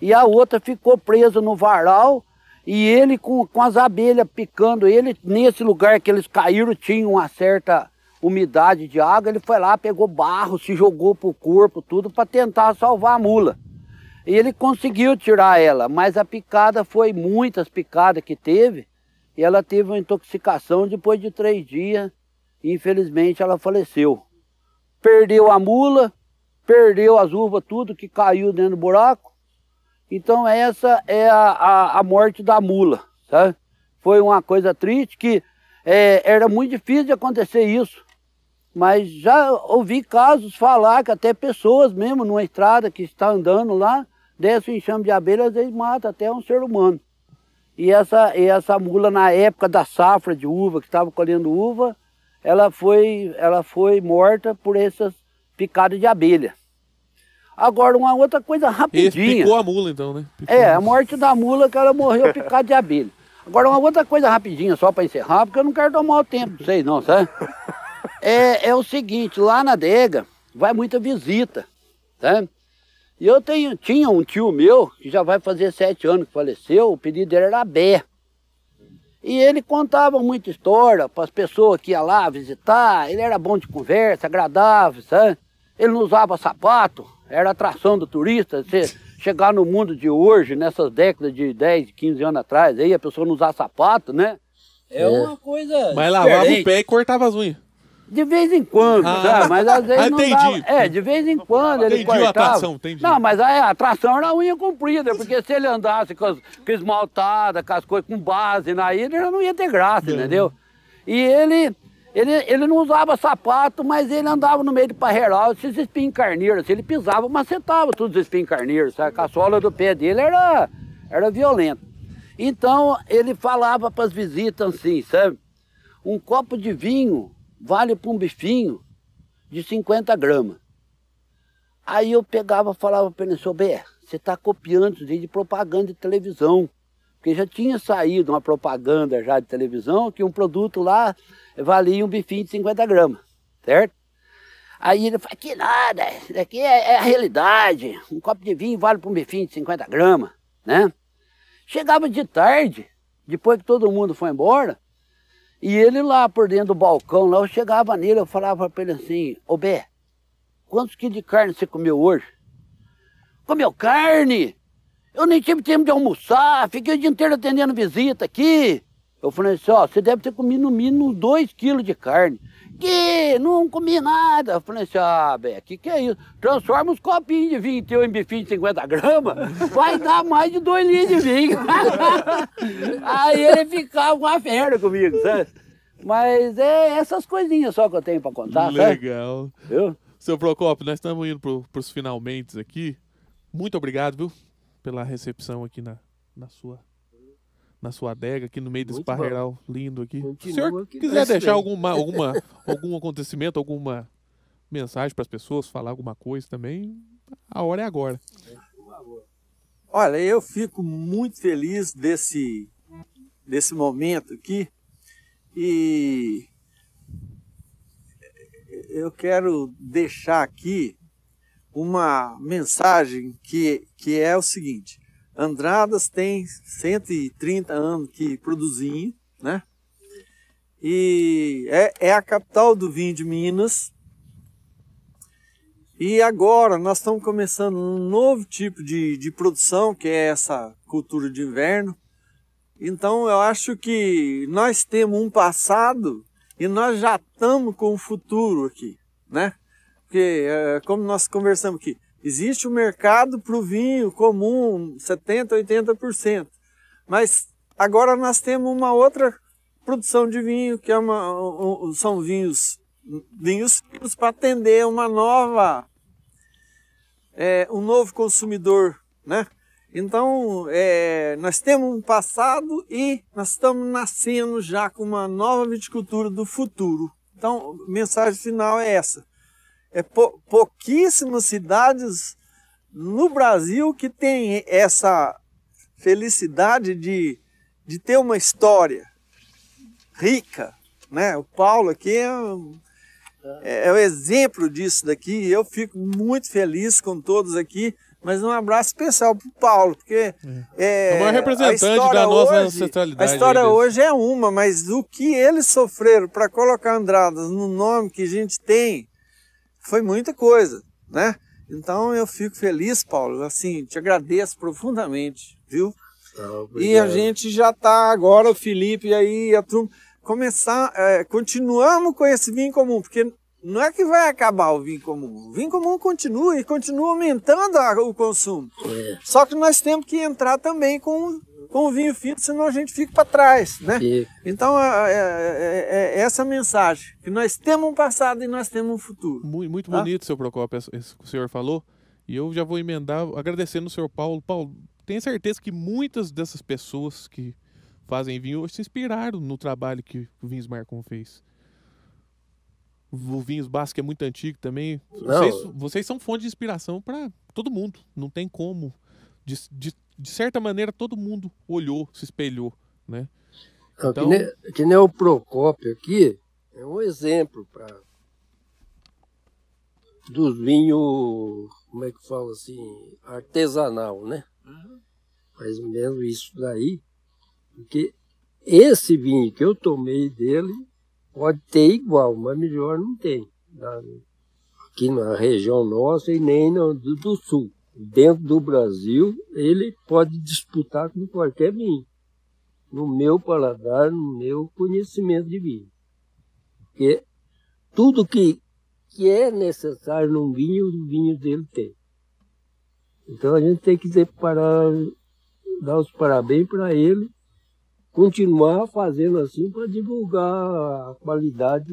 e a outra ficou presa no varal, e ele com as abelhas picando ele, nesse lugar que eles caíram tinha uma certa umidade de água, ele foi lá, pegou barro, se jogou pro corpo, tudo para tentar salvar a mula. E ele conseguiu tirar ela, mas a picada foi muitas picadas que teve, e ela teve uma intoxicação. Depois de 3 dias, infelizmente, ela faleceu. Perdeu a mula, perdeu as uvas, tudo que caiu dentro do buraco. Então essa é a morte da mula, sabe? Foi uma coisa triste que era muito difícil de acontecer isso. Mas já ouvi casos falar que até pessoas mesmo numa estrada que está andando lá, desce o enxame de abelha, às vezes mata até um ser humano. E essa mula, na época da safra de uva, que estava colhendo uva, ela foi morta por essas picadas de abelha. Agora, uma outra coisa rapidinha. Picou a mula então, né? A morte da mula, que ela morreu picada de abelha. Agora, uma outra coisa rapidinha, só para encerrar, porque eu não quero tomar o tempo de vocês não, sabe? É o seguinte, lá na adega vai muita visita, sabe? E eu tinha um tio meu, que já vai fazer 7 anos que faleceu, o pedido dele era Bé. E ele contava muita história para as pessoas que iam lá visitar, ele era bom de conversa, agradável, sabe? Ele não usava sapato, era atração do turista. Você chegar no mundo de hoje, nessas décadas de 10, 15 anos atrás, aí a pessoa não usar sapato, né? É uma coisa Mas lavava diferente. o pé e cortava as unhas. De vez em quando, sabe? Mas às vezes não entendi. dava. De vez em quando ele Entendi cortava. a atração, entendi. Não, mas a atração era a unha comprida, porque se ele andasse com esmaltada, com as coisas com base na ilha, ele já não ia ter graça, entendeu? E ele não usava sapato, mas ele andava no meio de parreiral, esses espinhos carneiros, ele pisava, macetava todos os espinhos carneiros, sabe? A sola do pé dele era violenta. Então ele falava para as visitas assim, sabe? Um copo de vinho vale para um bifinho de 50 gramas. Aí eu pegava e falava para ele, seu Bé, você está copiando isso aí de propaganda de televisão. Porque já tinha saído uma propaganda já de televisão que um produto lá valia um bifinho de 50 gramas, certo? Aí ele falou, que nada, isso daqui é a realidade. Um copo de vinho vale para um bifinho de 50 gramas, né? Chegava de tarde, depois que todo mundo foi embora, e ele lá por dentro do balcão, lá eu chegava nele, eu falava para ele assim, ô Bé, quantos quilos de carne você comeu hoje? Comeu carne? Eu nem tive tempo de almoçar, fiquei o dia inteiro atendendo visita aqui. Eu falei assim, ó, você deve ter comido no mínimo 2 quilos de carne. Que? Não comi nada. Eu falei assim, Bé, que é isso? Transforma os copinhos de vinho teu em bifinho de 50 gramas, vai dar mais de 2 litros de vinho. Aí ele ficava uma fera comigo, sabe? Mas é essas coisinhas só que eu tenho para contar, Legal. sabe? Viu? Seu Procópio, nós estamos indo para os finalmente aqui. Muito obrigado, viu? Pela recepção aqui na sua adega, aqui no meio desse parreiral lindo aqui. Se o senhor quiser deixar algum acontecimento, alguma mensagem para as pessoas, falar alguma coisa também, a hora é agora. Olha, eu fico muito feliz desse momento aqui e eu quero deixar aqui uma mensagem que é o seguinte: Andradas tem 130 anos que produzindo, né? E é a capital do vinho de Minas. E agora nós estamos começando um novo tipo de produção, que é essa cultura de inverno. Então eu acho que nós temos um passado e nós já estamos com o futuro aqui, né? Porque, como nós conversamos aqui, existe um mercado para o vinho comum, 70%, 80%. Mas agora nós temos uma outra produção de vinho, que são vinhos para atender uma um novo consumidor, né? Então, nós temos um passado e nós estamos nascendo já com uma nova viticultura do futuro. Então, a mensagem final é essa. Pouquíssimas cidades no Brasil que tem essa felicidade de ter uma história rica, né? O Paulo aqui é o exemplo disso daqui. Eu fico muito feliz com todos aqui, mas um abraço especial para o Paulo, porque é o maior representante da nossa ancestralidade. A história hoje é uma, mas o que eles sofreram para colocar Andradas no nome que a gente tem foi muita coisa, né? Então eu fico feliz, Paulo, assim, te agradeço profundamente, viu? E a gente já está agora, o Felipe aí, a turma, continuamos com esse vinho comum, porque não é que vai acabar o vinho comum continua e continua aumentando o consumo. Só que nós temos que entrar também com o vinho fino, senão a gente fica para trás, né? Então, essa mensagem, que nós temos um passado e nós temos um futuro. Muito bonito, seu Procópio, isso que o senhor falou. E eu já vou emendar agradecendo o senhor Paulo. Paulo, tenho certeza que muitas dessas pessoas que fazem vinho hoje se inspiraram no trabalho que o Vinhos Marcon fez. O Vinhos Basco é muito antigo também. Vocês são fonte de inspiração para todo mundo. Não tem como. De certa maneira, todo mundo olhou, se espelhou, né? Então, que nem o Procópio aqui, é um exemplo dos vinhos, como é que fala assim, artesanal, né? Mais ou menos isso daí. Porque esse vinho que eu tomei dele pode ter igual, mas melhor não tem. Aqui na região nossa e nem do sul. Dentro do Brasil, ele pode disputar com qualquer vinho. No meu paladar, no meu conhecimento de vinho. Porque tudo que é necessário num vinho, o vinho dele tem. Então a gente tem que dar os parabéns para ele, continuar fazendo assim para divulgar a qualidade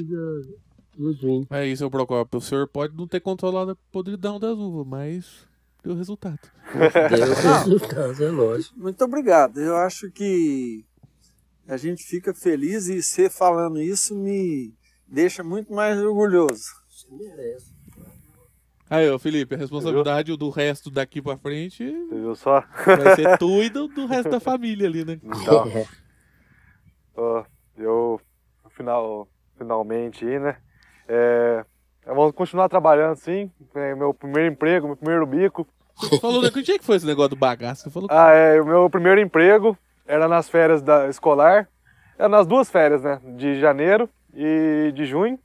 dos vinhos. É isso, seu Procópio. O senhor pode não ter controlado a podridão das uvas, mas deu resultado. Deu resultado, é lógico. Muito obrigado. Eu acho que a gente fica feliz e você falando isso me deixa muito mais orgulhoso. Você merece. Aí, ô Felipe, a responsabilidade do resto daqui pra frente Você viu só? vai ser tu e do resto da família ali, né? Então, eu finalmente aí, né? Vamos continuar trabalhando assim. Meu primeiro emprego, meu primeiro bico. Você falou, né? Que dia que foi esse negócio do bagaço? Você falou O meu primeiro emprego era nas férias da escolar. Era nas duas férias, né? De janeiro e de junho.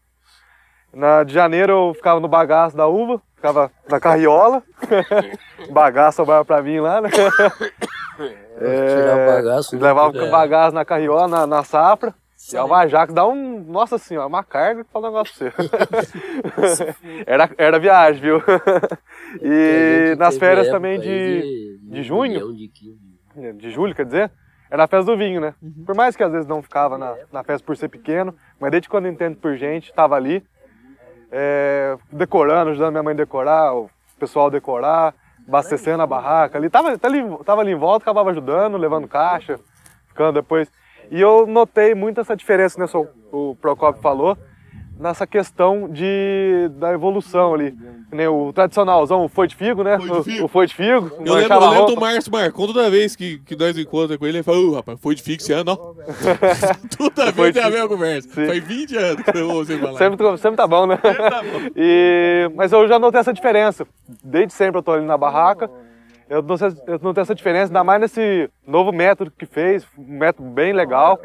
De janeiro eu ficava no bagaço da uva, ficava na carriola. Bagaço sobrava pra mim lá, né? Tirar o bagaço. Levava o bagaço na carriola, na safra. E a Alvajac dá nossa senhora, uma carga que fala um negócio pra você. era viagem, viu? E nas férias também de junho, de julho, quer dizer, era a festa do vinho, né? Por mais que às vezes não ficava na festa por ser pequeno, mas desde quando eu entendo por gente, tava ali, decorando, ajudando minha mãe a decorar, o pessoal a decorar, abastecendo a barraca ali. Tava ali em volta, acabava ajudando, levando caixa, ficando depois. E eu notei muito essa diferença, né, o Procópio falou, nessa questão da evolução ali. Nem o tradicionalzão, o foi de figo, né? O foi de figo. Eu lembro do Márcio Marcon, toda vez que nós encontramos com ele, ele fala, rapaz, foi de figo esse ano, ó. Toda vez tem a mesma conversa. Sim. Faz 20 anos que eu ouço ele falar. Sempre tá bom, né? Sempre tá bom. Mas eu já notei essa diferença. Desde sempre eu tô ali na barraca. Eu notei essa diferença, ainda mais nesse novo método que fez, um método bem legal.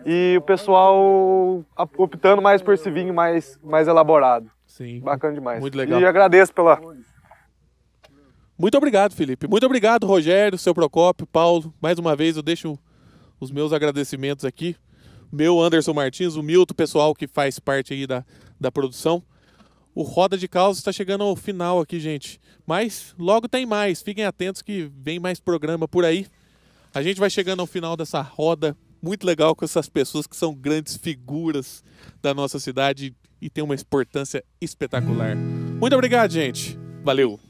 E o pessoal optando mais por esse vinho mais elaborado. Sim. Bacana demais. Muito legal. E agradeço pela... Muito obrigado, Felipe. Muito obrigado, Rogério, seu Procópio, Paulo. Mais uma vez eu deixo os meus agradecimentos aqui. Meu Anderson Martins, o Milton, pessoal que faz parte aí da produção. O Roda de Causa está chegando ao final aqui, gente. Mas logo tem mais. Fiquem atentos que vem mais programa por aí. A gente vai chegando ao final dessa roda muito legal com essas pessoas que são grandes figuras da nossa cidade e tem uma importância espetacular. Muito obrigado, gente. Valeu!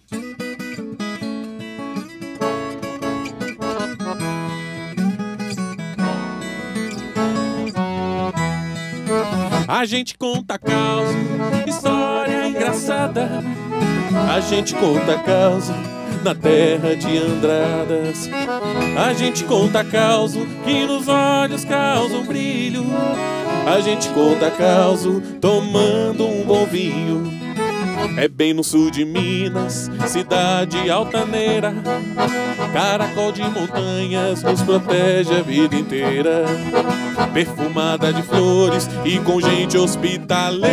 A gente conta causa, história engraçada. A gente conta causa na terra de Andradas. A gente conta causa que nos olhos causa um brilho. A gente conta causa tomando um bom vinho. É bem no sul de Minas, cidade altaneira. Caracol de montanhas nos protege a vida inteira. Perfumada de flores e com gente hospitaleira.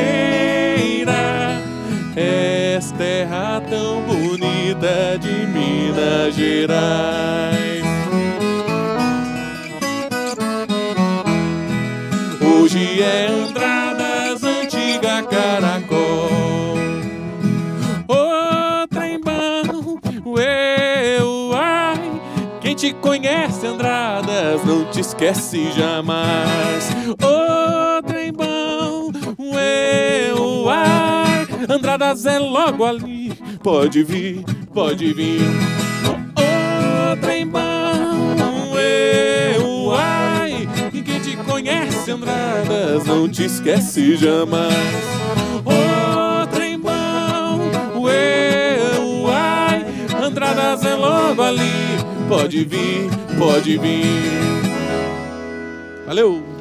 Esta terra tão bonita de Minas Gerais. quem te conhece, Andradas, não te esquece jamais. Ô, trem bom, uai, Andradas é logo ali, pode vir, pode vir. Ô, trem bom, uai, quem te conhece, Andradas, não te esquece jamais. Ô, trem bom, uai, Andradas é logo ali, pode vir, pode vir. Valeu!